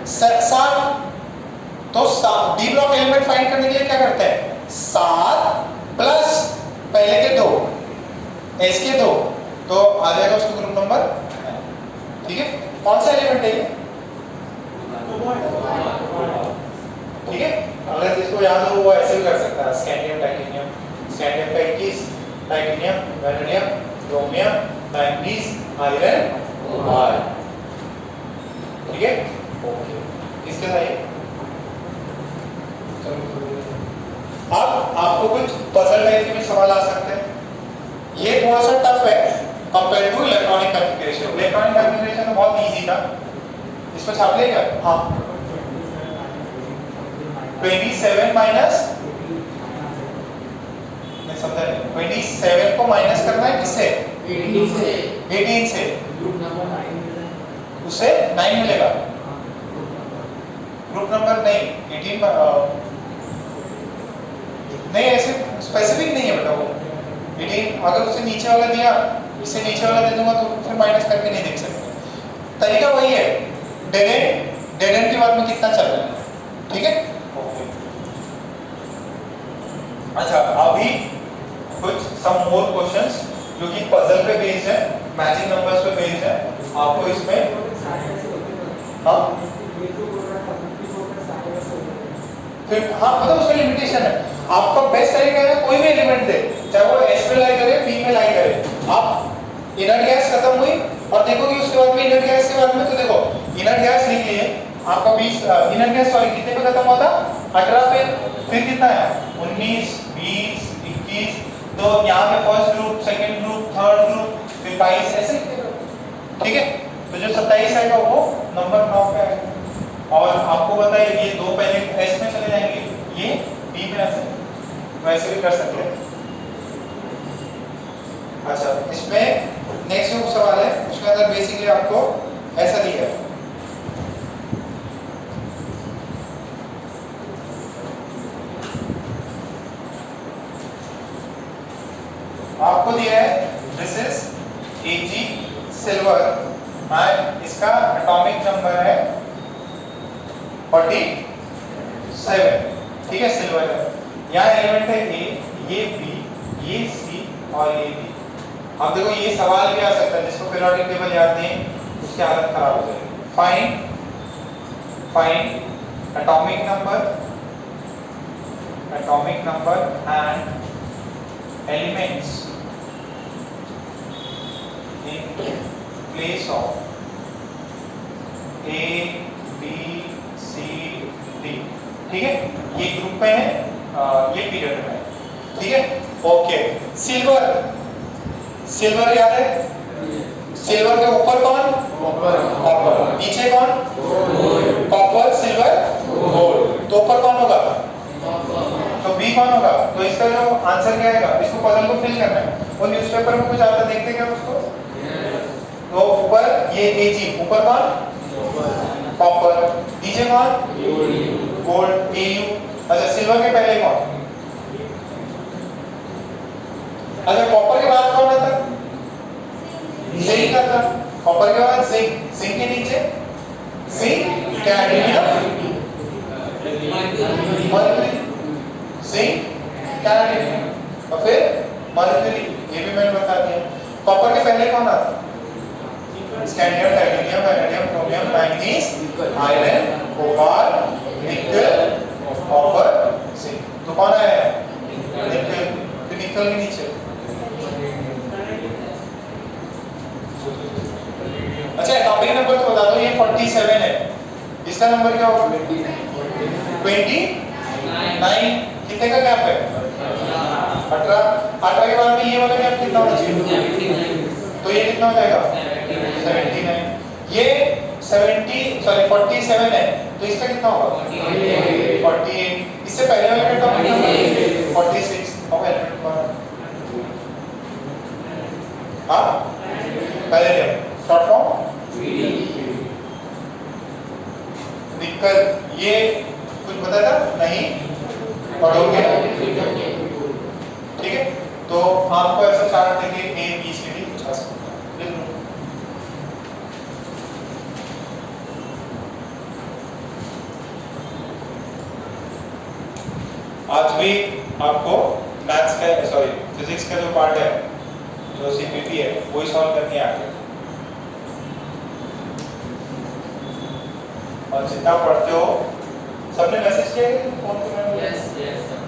7। तो डी ब्लॉक एलिमेंट फाइंड करने के लिए क्या करते हैं? 7 प्लस पहले के 2, एस के 2, तो आ जाएगा उसको ग्रुप ग्रुप नंबर, ठीक है। कौन सा एलिमेंट है ये? ठीक है, अगर जिसको याद हो वो ऐसे भी कर सकता है, स्कैंडियम टाइटेनियम, स्कैंडियम का 21, titanium, vanadium, chromium, manganese, iron, are, ठीक है। ओके, किसके साथ ये? अब आपको कुछ पजल टाइप के सवाल आ सकते हैं। ये थोड़ा सा टफ है compare to electronic configuration. Electronic configuration तो बहुत इजी था, इसको छाप लेगा। हाँ, 27 माइनस, नहीं समझा नहीं, 27 को माइनस करना है किससे? 18 से उससे 9 मिलेगा। ग्रुप नंबर नहीं, 18 नहीं, ऐसे स्पेसिफिक नहीं है बेटा वो 18। अगर उससे नीचे वाला दिया, इससे नीचे वाला दे दूंगा तो फिर माइनस करके नहीं देख सकते। तरीका वही है, डेड एंड के बाद में कितना चल रहा है, ठीक है। अच्छा, अभी कुछ सम मोर क्वेश्चंस जो कि पजल पे बेस्ड है, मैचिंग नंबर्स पे बेस्ड है। आपको इसमें हाँ फिर हाँ मतलब उसका लिमिटेशन है। आपका बेस्ट तरीका है कोई भी एलिमेंट दे, चाहे वो एस में लाई करे, पी में लाई करे, आप इनर्ट गैस खत्म हुई और देखो कि उसके बाद में इनर्ट गैस के बाद में, तो देखो इनर्ट गैस लिख लिए आपका 20 इनर्ट गैस सॉरी कितने पे खत्म हुआ था? 18 पे। फिर कितना है? 19, 20, 21, तो यहाँ पे first group, second group, third group, फिर 22 ऐसे, ठीक है। तो जो 27 आएगा वो नंबर 9 पे आएगा। और आपको पता है ये दो पहले एस में चले जाएंगे, ये बी में ऐसे, वैसे भी कर सकते हैं। अच्छा, इसमें नेक्स्ट जो सवाल है उसके अंदर बेसिकली आपको ऐसा दिया है, आपको दिया है this is Ag silver and इसका एटॉमिक नंबर है 47, ठीक है, सिल्वर है। यहाँ एलिमेंट है A, ये B, ये C और ये D। अब देखो ये सवाल भी आ सकता है, जिसको पीरियोडिक टेबल याद नहीं उसकी हालत खराब हो जाएगी। Find atomic number and elements in place of A, B, C, D, ठीक है। ये ग्रुप में है, ये पीरियड में है, ठीक है। ओके, सिल्वर याद है? सिल्वर के ऊपर कौन? कॉपर। नीचे कौन? Copper, silver, gold. तो ऊपर कौन होगा? तो बी कौन होगा? तो इसका जो आंसर क्या आएगा, इसको पजल को फिल करना है। वो न्यूज़पेपर में कुछ आता देखते क्या उसको? तो ऊपर ये Ag, ऊपर कौन? कॉपर, नीचे कौन? Gold, Au। अच्छा, सिल्वर के पहले कौन? अच्छा, कॉपर के बाद कौन आता? जिंक आता। कॉपर के बाद जिंक, जिंक के नीचे zinc, cadmium, mercury, zinc, cadmium और फिर मर्क्यूरी। ये भी मैंने बता दिया। कॉपर के पहले कौन आता? Scandium, titanium, vanadium, chromium, manganese, iron, cobalt, निकल, कॉपर, जिंक। तो कौन आया? निकल। तो निकल के नीचे अच्छा, एटॉमिक नंबर तो बता दो, ये 47 है, इसका नंबर क्या होगा? 29। कितने का गैप है? 18 के बाद में ये वाला गैप कितना होना चाहिए? तो ये कितना हो जाएगा? 79। ये 47 है, तो इसका कितना होगा? 48। इससे पहले वाले का कितना? 46। अब एलिमेंट कौन? हाँ, पहले शॉर्ट फॉर्म निकल। ये कुछ पता था? नहीं पढ़ोगे, ठीक है। तो आपको ऐसा चार्ट देंगे A, B, C, D कुछ आ सकता है। आज भी आपको मैथ्स का, सॉरी फिजिक्स का जो पार्ट है, जो CPP है, वही सॉल्व करने आ गया। और जितना पढ़ते हो, सबने मैसेज किया है फोन पे में? Yes yes sir.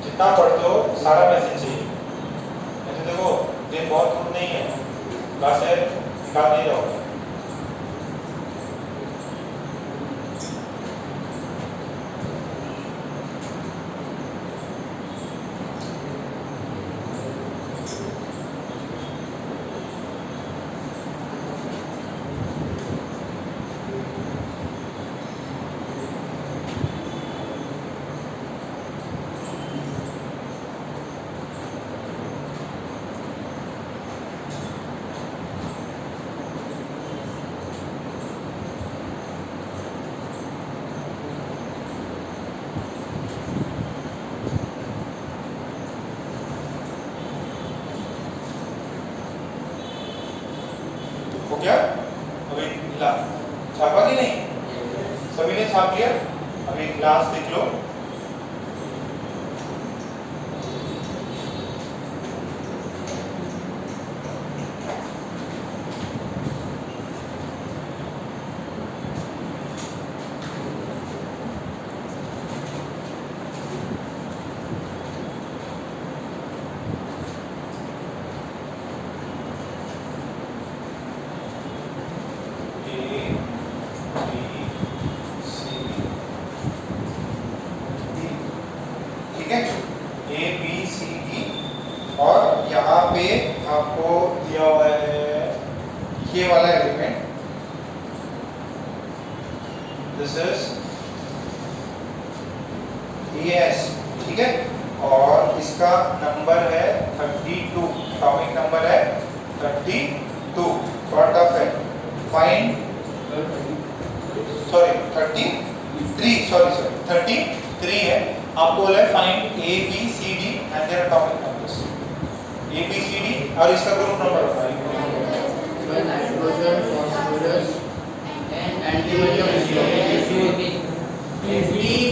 जितना पढ़ते हो सारा मैसेज चाहिए। ऐसे देखो दिन बहुत दूर नहीं है, क्लास है निकाल नहीं जाओगे। हो गया? अभी छापा कि नहीं? सभी ने छाप लिया? अभी क्लास देख लो। ए बी सी डी और यहाँ पे आपको दिया हुआ है ये वाला एलिमेंट, दिस इज एस, ठीक है। और इसका नंबर है 32, एटॉमिक नंबर है 32, व्हाट ऑफ है फाइंड, सॉरी 33 है। आपको बोला है find A B C D and their atomic numbers. A B C D और इसका ग्रुप नंबर बताइए। नाइट्रोजन, फास्फोरस एंड एंटीमोनियम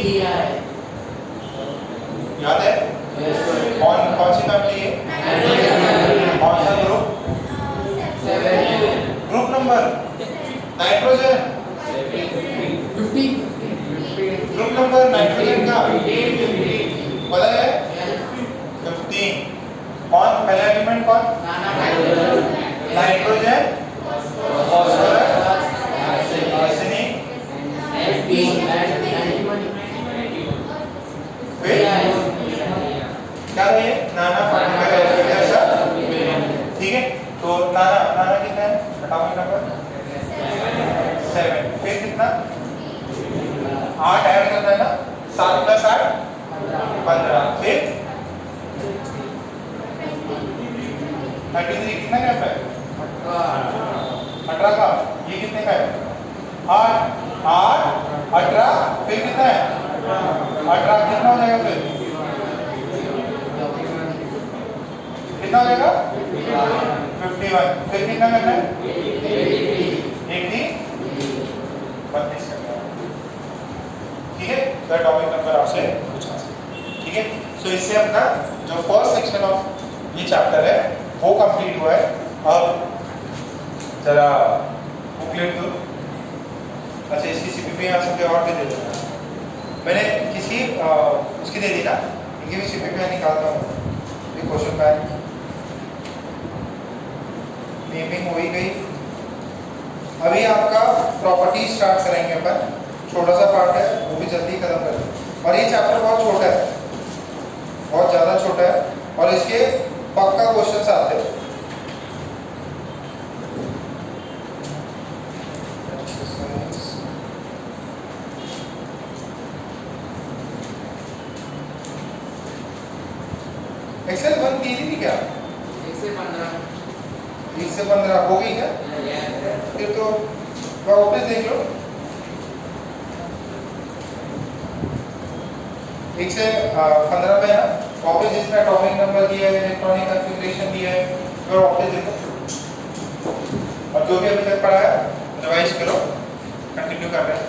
दिया है। याद है? कौन सी फैमिली है? कौन सा group? Group number nitrogen, group number nitrogen का पता है 15। कौन पहला एलिमेंट कौन? नाइट्रोजन, फास्फोरस, आर्सेनिक, फिर क्या है? नाना पार्टिकल ऐसा, ठीक है। तो नाना कितना है एटॉमिक नंबर? 7। फिर कितना? 8 ऐड करना है ना, 7 + 8 15। फिर 33 कितना का है? 18 का। ये कितने का है? 8 18 फिर कितना है? 18 कितना हो जाएगा? फिर कितना हो जाएगा? 51। फिर कितना करना है? 32 करना है, ठीक है। तो एटॉमिक नंबर आपसे पूछा सकते, ठीक है। सो इससे अपना जो फर्स्ट सेक्शन ऑफ ये चैप्टर है वो कंप्लीट हुआ है। अब जरा बुकलेट दो। अच्छा, इसकी सीपीपी यहाँ से और भी दे देना। मैंने किसी उसकी दे दी ना, इनकी भी सीपीपी निकालता हूँ। ये क्वेश्चन बैंक नेमिंग हो ही गई। अभी आपका प्रॉपर्टी स्टार्ट करेंगे अपन, छोटा सा पार्ट है वो भी जल्दी खत्म करें। और ये चैप्टर बहुत छोटा है, बहुत ज़्यादा छोटा है और इसके पक्का क्वेश्चंस आते हैं। एक्सेल 1 की थी क्या? 1 से 15 हो गई क्या? फिर तो वापस देख लो। 1 से 15 में है ना, वापस जिसमें एटॉमिक नंबर दिया है, इलेक्ट्रॉनिक कॉन्फ़िगरेशन दिया है, फिर वापस देखो। और जो भी अभी तक पढ़ा है रिवाइज करो, कंटिन्यू कर रहे हैं।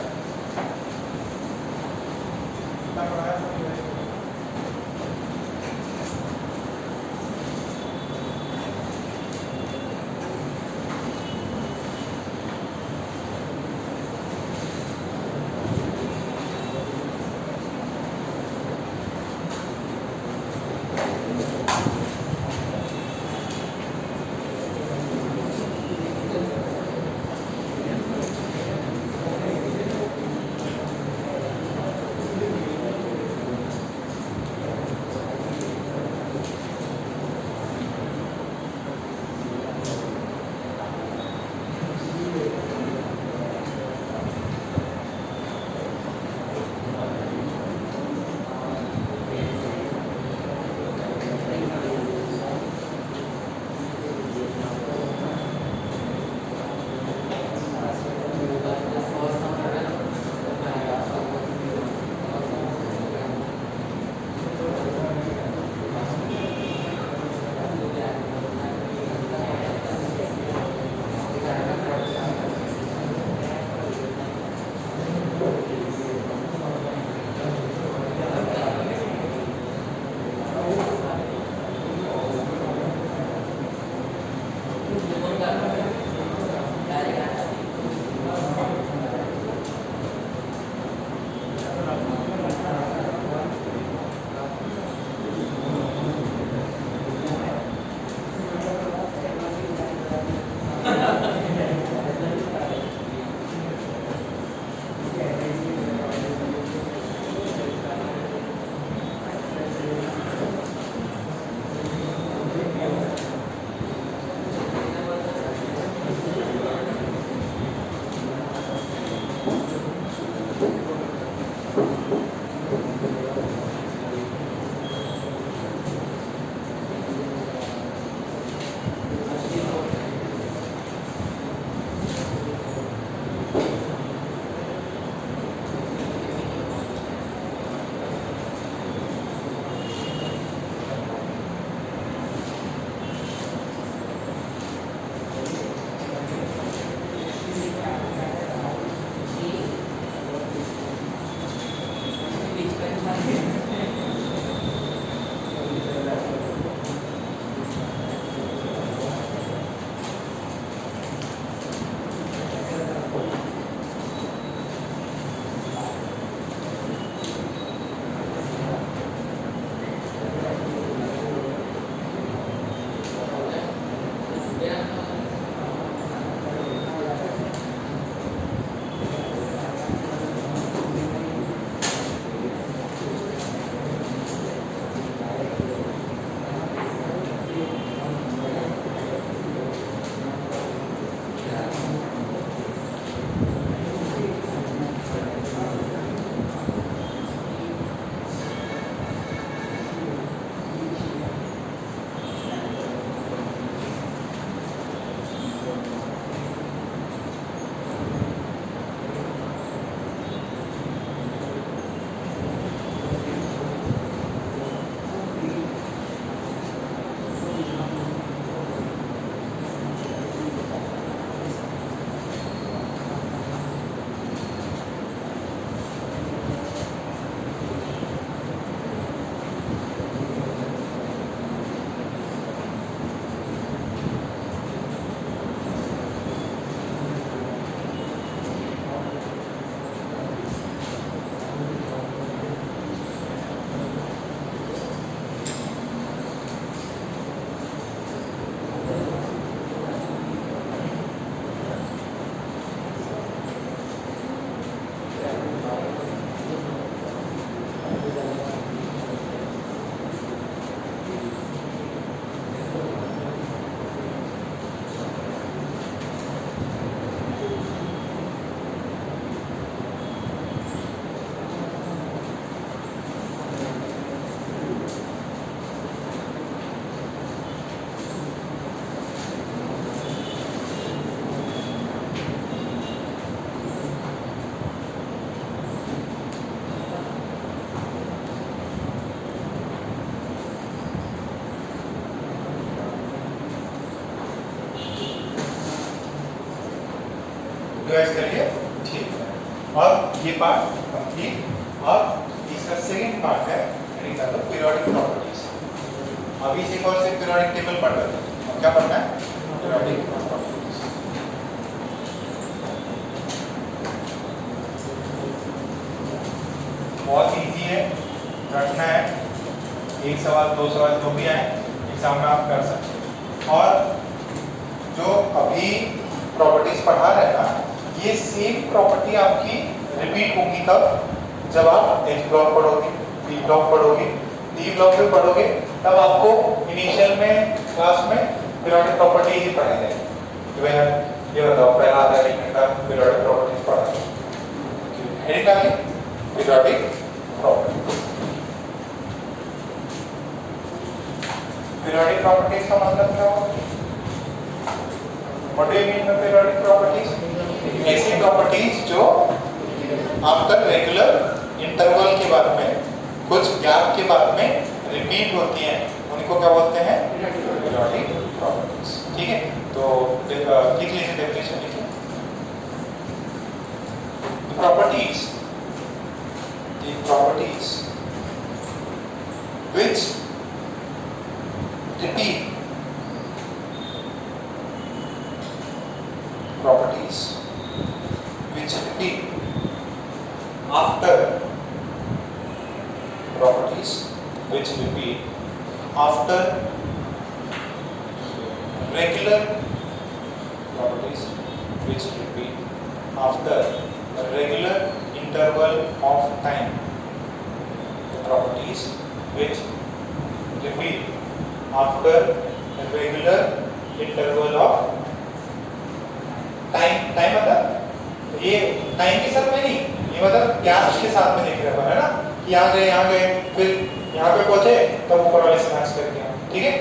अब ये पार्ट कंप्लीट। अब इसका सेकंड पार्ट है पीरियोडिक प्रॉपर्टीज। अभी से एक और से पीरियोडिक टेबल पढ़ रहे थे, अब क्या पढ़ना है? Periodic properties. बहुत इजी है, रटना है, एक सवाल दो सवाल जो भी आए एग्जाम में आप कर सकते हैं। और जो अभी प्रॉपर्टीज पढ़ा रहे हैं ना, ये सेम प्रॉपर्टी आपकी रिपीट होगी कब? जब आप एच ब्लॉक पढ़ोगे, बी ब्लॉक पढ़ोगे, डी ब्लॉक भी पढ़ोगे, तब आपको इनिशियल में क्लास में पीरियोडिक प्रॉपर्टी ही पढ़ाई जाएगी। तो ये बताओ, पहला आधा एक घंटा पीरियोडिक प्रॉपर्टीज पढ़ा है, पीरियोडिक प्रॉपर्टी। पीरियोडिक प्रॉपर्टीज का मतलब क्या होगा? What do you mean by periodic properties? ऐसी प्रॉपर्टीज जो आफ्टर रेगुलर इंटरवल के बाद में, कुछ गैप के बाद में रिपीट होती हैं, उनको क्या बोलते हैं? Periodic properties. ठीक है, तो लिख लीजिए, डेफिनेशन लिखिए। Properties which repeat properties which repeat after properties which repeat after regular properties which repeat after a regular interval of time, properties which repeat after a regular interval of time मतलब ये time के साथ में नहीं, ये मतलब gaps के साथ में देख रहे हैं, है ना, कि यहाँ गए फिर यहाँ पे पहुंचे तब ऊपर वाले से मैच करके आए। ठीक है,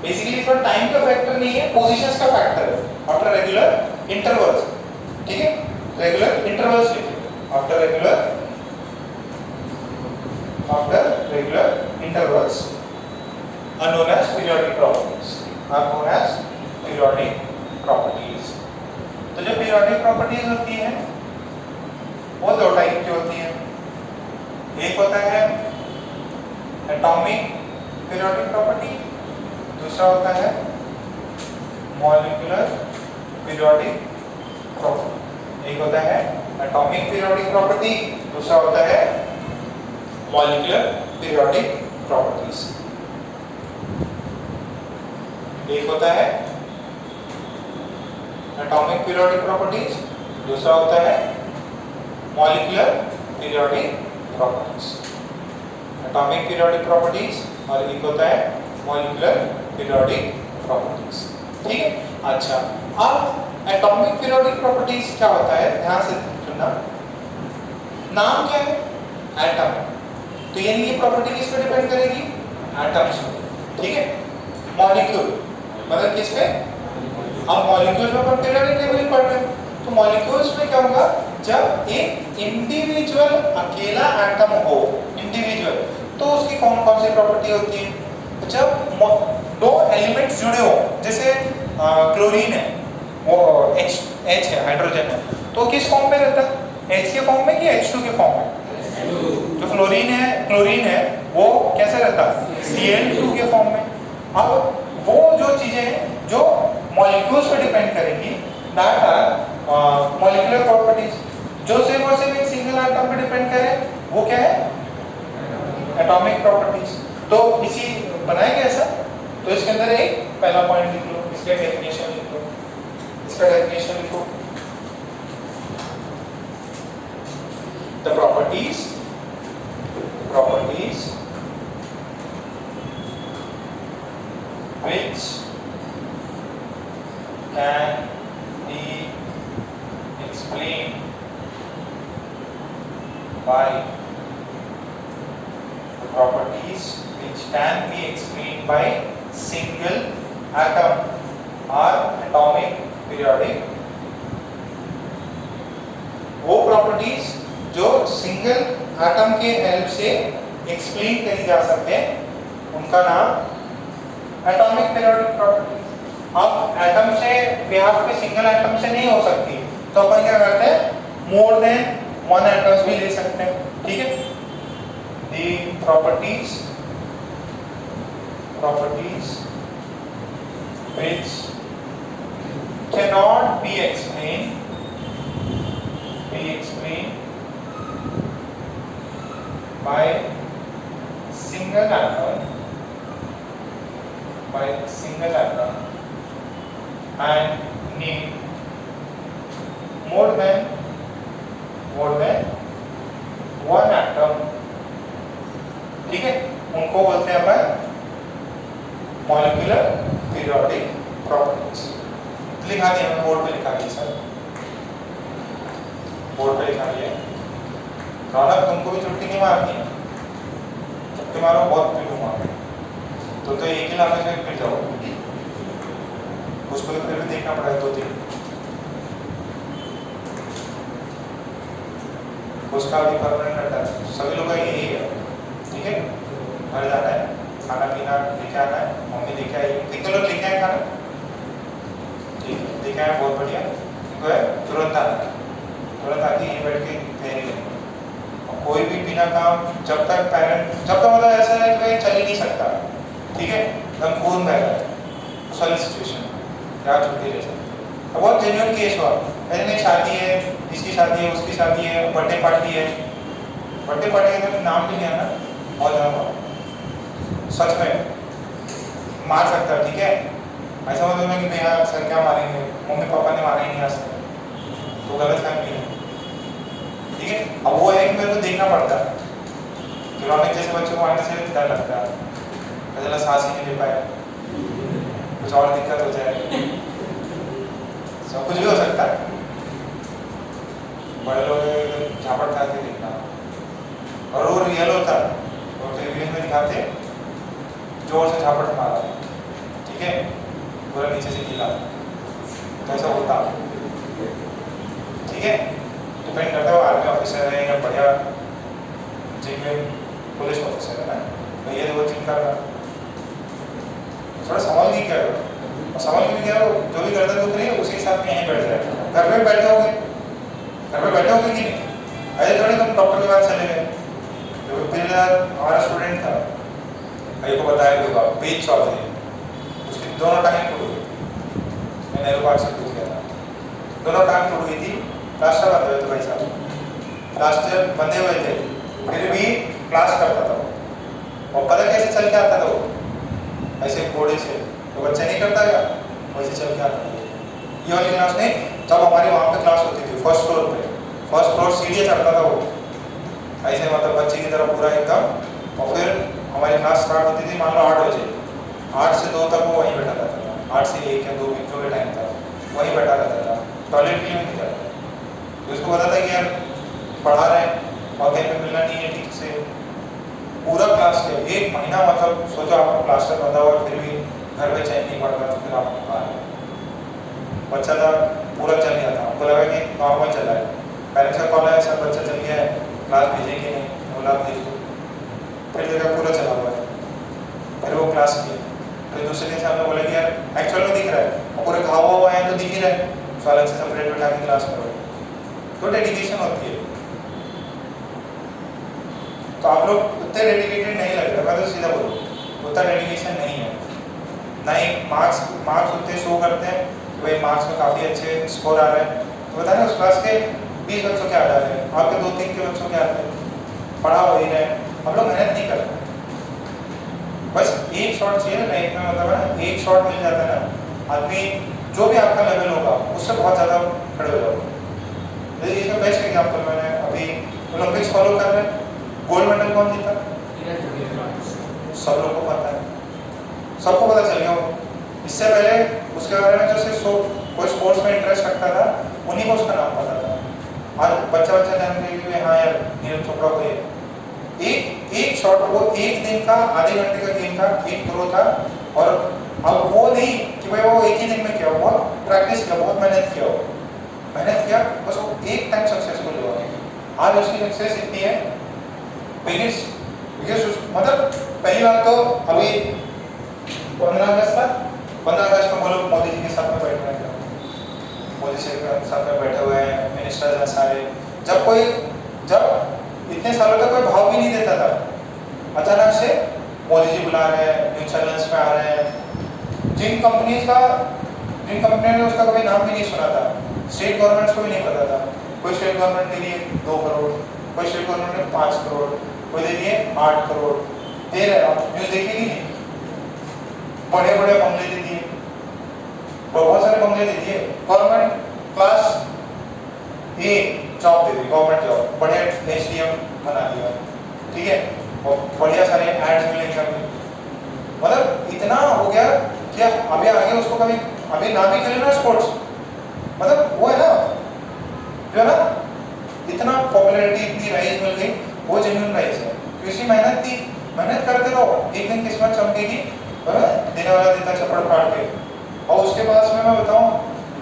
बेसिकली इसमें टाइम का फैक्टर नहीं है, पोजीशंस का फैक्टर है, आफ्टर रेगुलर इंटरवल्स। ठीक है, रेगुलर इंटरवल्स लिखिए, after regular intervals are known as periodic properties, तो जो periodic properties होती है वो दो टाइप की होती है। एक होता है atomic periodic property, दूसरा होता है molecular periodic property। एक होता है atomic periodic property, दूसरा होता है molecular periodic properties। एक होता है atomic periodic properties, दूसरा होता है molecular periodic properties। atomic periodic properties और एक होता है molecular periodic properties। ठीक है, अच्छा, अब atomic periodic properties क्या होता है, ध्यान से सुनना। नाम क्या है? एटम। तो यानी ये प्रॉपर्टी किस पे डिपेंड करेगी? एटम्स पे। ठीक है, मॉलिक्यूल मतलब किस पे? अब मॉलिक्यूल्स में अपन पीरियोडिक टेबल पढ़ रहे हैं, तो मॉलिक्यूल्स में क्या होगा, जब एक इंडिविजुअल अकेला एटम हो, इंडिविजुअल, तो उसकी कौन कौन सी प्रॉपर्टी होती है? जब दो एलिमेंट्स जुड़े हो, जैसे क्लोरीन है, वो H है, हाइड्रोजन है, तो किस फॉर्म में रहता है? H के फॉर्म में कि H2 के फॉर्म में? जो क्लोरीन है वो कैसे रहता है? Cl2 के फॉर्म में। अब वो जो चीजें हैं जो मॉलिक्यूल्स पे डिपेंड करेंगी, दैट आर मॉलिक्यूलर प्रॉपर्टीज। जो सिर्फ और सिर्फ एक सिंगल एटम पे डिपेंड करे वो क्या है? Atomic properties. तो इसी बनाएंगे ऐसा, तो इसके अंदर एक पहला पॉइंट लिख लो, इसका डेफिनेशन लिख लो, इसका डेफिनेशन लिखो। The properties which can be explained by single atom or atomic periodic। वो प्रॉपर्टीज जो सिंगल एटम के हेल्प से एक्सप्लेन करी जा सकते हैं, उनका नाम एटॉमिक पीरियोडिक प्रॉपर्टीज। अब एटम से बिहाफ पे सिंगल एटम से नहीं हो सकती, तो अपन क्या करते हैं, मोर देन वन एटम्स भी ले सकते हैं, ठीक है। The properties which cannot be explained by single atom and need more than one atom, ठीक है। उनको बोलते हैं अपन मॉलिक्यूलर पीरियोडिक प्रॉपर्टीज। लिखा दिया मैंने, बोर्ड पे लिखा दिया सर, बोर्ड पे लिखा दिया। रौनक तुमको भी छुट्टी नहीं मारनी है, छुट्टी मारो बहुत पीटूंगा तो एक ही लाने से पिट जाओ, उसको तो फिर भी देखना पड़ेगा 2-3। उसका भी परमानेंट रहता है, सभी लोगों का यही है, ठीक है। घर जाना है, खाना पीना लेके आना है, मम्मी लेके आई, कितने लोग लेके आए खाना, ठीक है, लेके आए, बहुत बढ़िया। तो है तुरंत आके यहीं बैठ के तैयारी करें। कोई भी बिना काम, जब तक मतलब ऐसा है कि चल ही नहीं सकता, ठीक है, एकदम खून बह रहा है उस वाली सिचुएशन में, क्या छुट्टी ले सकते। अब बहुत जेन्युइन केस हुआ, मैंने शादी है, इसकी शादी है, उसकी शादी है, बर्थडे पार्टी है, बर्थडे पार्टी का नाम भी नहीं आना, बहुत ज़्यादा सच में मार सकता है, ठीक है। ऐसा मतलब मैं कि भैया सर क्या मारेंगे, मम्मी पापा ने मारा ही नहीं आज तक, तो गलत फैमिली है, ठीक है। अब वो है कि मेरे को देखना पड़ता है, रौनक जैसे बच्चों को आने से डर लगता है, चला सांस ही नहीं ले पाया, कुछ और दिक्कत हो जाए, सब कुछ भी हो सकता है। बड़े लोग झापड़ खा के देखना, और वो रियल होता है, तो टेलीविजन में दिखाते जोर से झापड़ मारा, ठीक है, पूरा नीचे से गिला, तो ऐसा होता, ठीक है। डिपेंड करता है आर्मी ऑफिसर है या बढ़िया जिनमें पुलिस ऑफिसर है ना, तो ये वो चिंता करना, थोड़ा संभाल के क्या करो, और संभाल के भी क्या हो, जो भी गर्दन दुख रही है उसी हिसाब में यहीं बैठ जाए। घर में बैठे होगे कि नहीं, ऐसे थोड़ी तुम डॉक्टर के पास चले गए। तो फिर हमारा स्टूडेंट था, भाई को बताया होगा, वेद चौधरी, उसकी दोनों टांगें टूट गई, मैं नेहरू पार्क से पूछ गया था, दोनों टांग टूट गई थी, प्लास्टर बंधे हुए थे भाई साहब, प्लास्टर बंधे हुए थे, फिर भी क्लास करता था वो, और पता कैसे चल के आता था वो, ऐसे घोड़े से, तो बच्चा नहीं करता क्या, वैसे चल के आता था। ये वाली क्लास नहीं, जब हमारे वहाँ पे क्लास होती थी फर्स्ट फ्लोर सीढ़ी चढ़ता था वो, ऐसे मतलब बच्चे की तरह पूरा एकदम, और फिर हमारी क्लास स्टार्ट होती थी मान लो 8 बजे, 8 से 2 तक वो वहीं बैठा रहता था, 8 से 1 या 2 जो भी टाइम था वहीं बैठा रहता था, टॉयलेट के लिए नहीं जाता। तो उसको पता था कि यार पढ़ा रहे हैं और कहीं पे मिलना नहीं है ठीक से, पूरा क्लास के 1 महीना, मतलब सोचो आपको प्लास्टर बंधा हुआ फिर भी घर में चैन नहीं पड़ रहा, तो फिर आप बाहर बच्चा था पूरा चल गया था, हमको लगा कि नॉर्मल चला है, पेरेंट्स का कॉल आया सर बच्चा चल गया है, क्लास भेजेंगे नहीं, बोला भेज दो, फिर देखा पूरा चला हुआ है, फिर वो क्लास किया, फिर दूसरे दिन से हमने बोला कि यार एक्चुअल में दिख रहा है, और पूरे घाव हुआ है तो दिख ही रहा है, तो अलग से सेपरेट बैठा के क्लास करो, तो डेडिकेशन होती है। तो आप लोग उतने डेडिकेटेड नहीं लग रहे, मैं तो सीधा बोलूँ उतना डेडिकेशन नहीं है, ना ही मार्क्स उतने शो करते हैं कि भाई मार्क्स में काफ़ी अच्छे स्कोर आ रहे हैं, तो बताए उस क्लास के 20 बच्चों के आ जा रहे हैं, आपके 2-3 के बच्चों के आते हैं, पढ़ा हो ही रहे, हम लोग मेहनत नहीं कर रहे, बस एक शॉट चाहिए लाइफ में, मतलब है ना, एक शॉट मिल जाता है ना, आदमी जो भी आपका लेवल होगा उससे बहुत ज़्यादा खड़े हो जाओगे। इसमें बेस्ट एग्जाम्पल मैंने अभी ओलंपिक्स फॉलो कर रहे हैं, गोल्ड मेडल कौन जीता, सब लोग को पता है, सबको पता चल गया वो, इससे पहले उसके बारे में जो कोई स्पोर्ट्स में इंटरेस्ट रखता था उन्हीं को उसका नाम पता था, आज बच्चा जान के हाँ यार नीरज चोपड़ा को ये एक शॉट, वो एक दिन का आधे घंटे का गेम था, एक थ्रो था, और अब वो नहीं कि भाई वो एक ही दिन में किया, बहुत प्रैक्टिस किया, बहुत मेहनत किया, बस वो एक टाइम सक्सेसफुल हुआ। आज उसकी सक्सेस इतनी है, बिगेस्ट मतलब पहली बात तो अभी 15 अगस्त में बोलो मोदी जी के साथ में बैठ रहे हैं, मोदी जी के साथ में बैठे हुए हैं मिनिस्टर्स हैं सारे, जब कोई जब इतने सालों तक कोई भाव भी नहीं देता था, अचानक से मोदी जी बुला रहे हैं, न्यूज चैनल्स पे आ रहे हैं। जिन कंपनियों ने उसका कभी नाम भी नहीं सुना था, स्टेट गवर्नमेंट्स को भी नहीं पता था, कोई स्टेट गवर्नमेंट दे दिए 2 करोड़, कोई स्टेट गवर्नमेंट ने 5 करोड़, कोई दे दिए 8 करोड़, दे रहे। आप न्यूज देखी नहीं, बड़े बड़े बंगले दे दिए, बहुत सारे बंगले दे दिए, गवर्नमेंट क्लास ए जॉब दे दी, गवर्नमेंट जॉब, बढ़िया एचडीएम बना दिया, ठीक है, और बढ़िया सारे एड्स मिलेंगे। मतलब इतना हो गया कि अभी आगे उसको कभी अभी ना भी खेले ना स्पोर्ट्स, मतलब वो है ना जो है ना, इतना पॉपुलैरिटी इतनी राइज मिल गई, वो जेन्युइन राइज है। क्योंकि मेहनत थी, मेहनत करते रहो, एक दिन किस्मत चमकेगी, देने वाला देता चपड़ फाड़ के। और उसके बाद में मैं बताऊं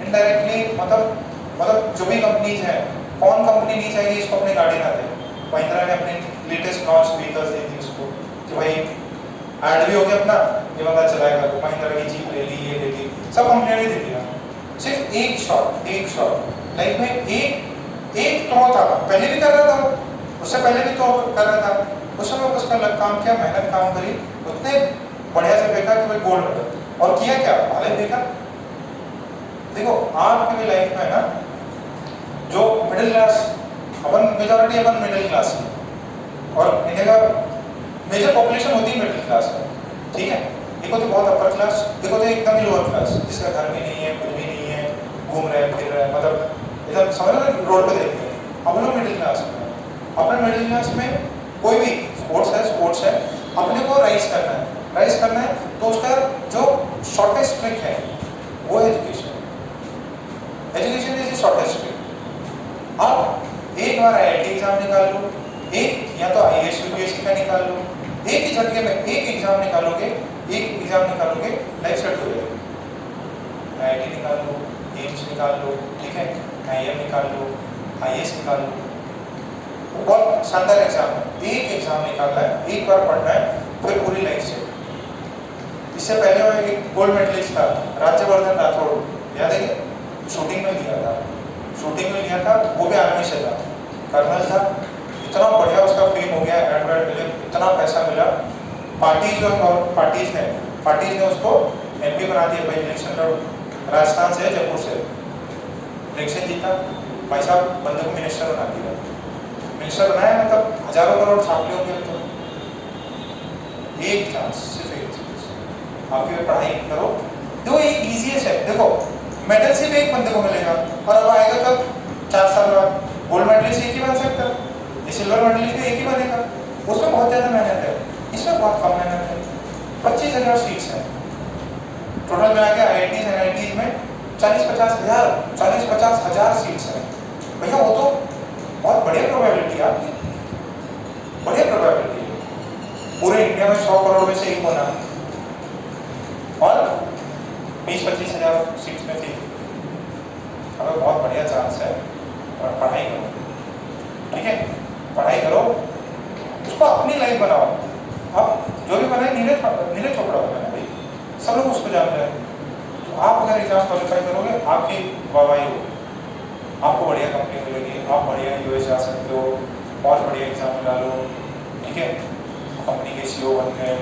इनडायरेक्टली, मतलब जो भी कंपनीज हैं, कौन कंपनी नहीं चाहिए इसको अपनी गाड़ी ना दे। महिंद्रा ने अपनी लेटेस्ट लॉन्च व्हीकल्स दी थी उसको कि भाई ऐड भी हो गया अपना, ये बंदा चलाएगा, तो महिंद्रा की जीप ले ली, ये ले ली, सब कंपनियों ने दे दिया। सिर्फ एक शॉट लाइफ में एक तो था, पहले भी कर रहा था, उससे पहले भी तो कर रहा था, उस समय उसका काम किया, मेहनत काम करी, उतने बढ़िया से फेंका कि भाई गोल्ड मेडल। और किया क्या, भाले फेंका। देखो आपकी भी लाइफ में ना, जो मिडिल क्लास, अपन मेजॉरिटी अपन मिडिल क्लास है, और इंडिया का मेजर पॉपुलेशन होती है मिडिल क्लास में, ठीक है। एक होती बहुत अपर क्लास, एक होती एकदम ही लोअर क्लास, जिसका घर भी नहीं है, कुछ भी नहीं है, घूम रहे हैं, फिर रहे हैं, मतलब इधर समझ रहे हैं, रोड पे देखते हैं। अपन लोग मिडिल क्लास में, अपने मिडिल क्लास में कोई भी स्पोर्ट्स है, अपने को राइज करना है, तो उसका जो शॉर्टेस्ट ट्रिक है वो एजुकेशन इज शॉर्टेस्ट ट्रिक। आप एक बार आईआईटी एग्जाम निकाल लो, एक या तो आईएएस यूपीएससी का निकाल लो, एक ही झटके में एक एग्जाम निकालोगे, लाइफ सेट हो जाएगी। आईआईटी निकाल लो, एम्स निकाल लो, ठीक है, आईएम निकाल लो, आईएएस निकाल लो, वो बहुत शानदार एग्जाम है। एक एग्जाम निकालना है, एक बार पढ़ना है, फिर पूरी लाइफ सेट। इससे पहले वो एक गोल्ड मेडलिस्ट था, राज्यवर्धन राठौड़, याद है, शूटिंग में लिया था, वो भी आर्मी से था, कर्नल था। इतना बढ़िया उसका फेम हो गया, एडवर्ड मिले, इतना पैसा मिला। पार्टीज ने उसको एमपी बना दिया। भाई इलेक्शन लड़, राजस्थान से, जयपुर से इलेक्शन जीता, भाई साहब बंदे को मिनिस्टर बना दिया। मिनिस्टर बनाया, मतलब हजारों करोड़ छाप ले होंगे। तो एक चांस, सिर्फ एक चांस, आपकी पढ़ाई करो। देखो ये इजीएस्ट है, देखो मेडल सिर्फ एक बंदे को मिलेगा, और अब आएगा कब, 4 साल बाद। गोल्ड मेडलिस्ट एक ही बन सकता है, सिल्वर मेडलिस्ट भी एक ही बनेगा। उसमें बहुत ज़्यादा मेहनत है, इसमें बहुत कम मेहनत है। 25,000 सीट्स हैं टोटल मिला के आईआईटीज एनआईटीज में, 40-50 हज़ार सीट्स हैं भैया। वो तो बहुत बढ़िया प्रोबेबिलिटी है आपकी, बढ़िया प्रोबेबिलिटी है। पूरे इंडिया में 100 करोड़ में से एक होना, और 20-25 हज़ार सीट्स में थी। अगर बहुत बढ़िया चांस है, और पढ़ाई करो, ठीक है, पढ़ाई करो, उसको अपनी लाइफ बनाओ। अब जो भी बनाए, नीरज चोपड़ा बनाए भाई, सब लोग उसको जान रहे हैं। तो आप अगर एग्जाम क्वालिफाई करोगे, आपकी वाहवाही होगी, आपको बढ़िया कंपनी मिलेगी, आप बढ़िया यूएस जा सकते हो, बहुत बढ़िया एग्जाम मिला लो, ठीक है, कंपनी के सीईओ बन गए,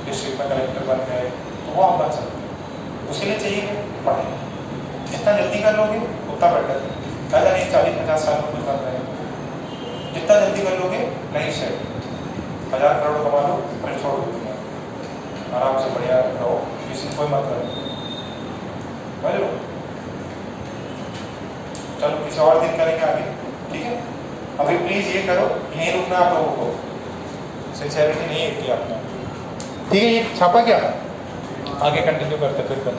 डिस्ट्रिक्ट में कलेक्टर बन गए, तो वो आप बन सकते हो। उसके लिए चाहिए पढ़ाई, जितना जल्दी कर लोगे उतना बेटर है। ज़्यादा नहीं, 40-50 साल में कुछ कर रहे हैं, जितना जल्दी कर लोगे लाइफ सेट। 1000 करोड़ कमा लो, फिर छोड़ दो दुनिया, आराम से बढ़िया रहो, किसी कोई मतलब नहीं। चलो किसी और दिन करेंगे आगे, ठीक है। अभी प्लीज ये करो, यहीं रुकना आप लोगों को, सिंसेरिटी नहीं है कि आपने, ठीक है। ये छापा क्या, आगे कंटिन्यू करते फिर कल।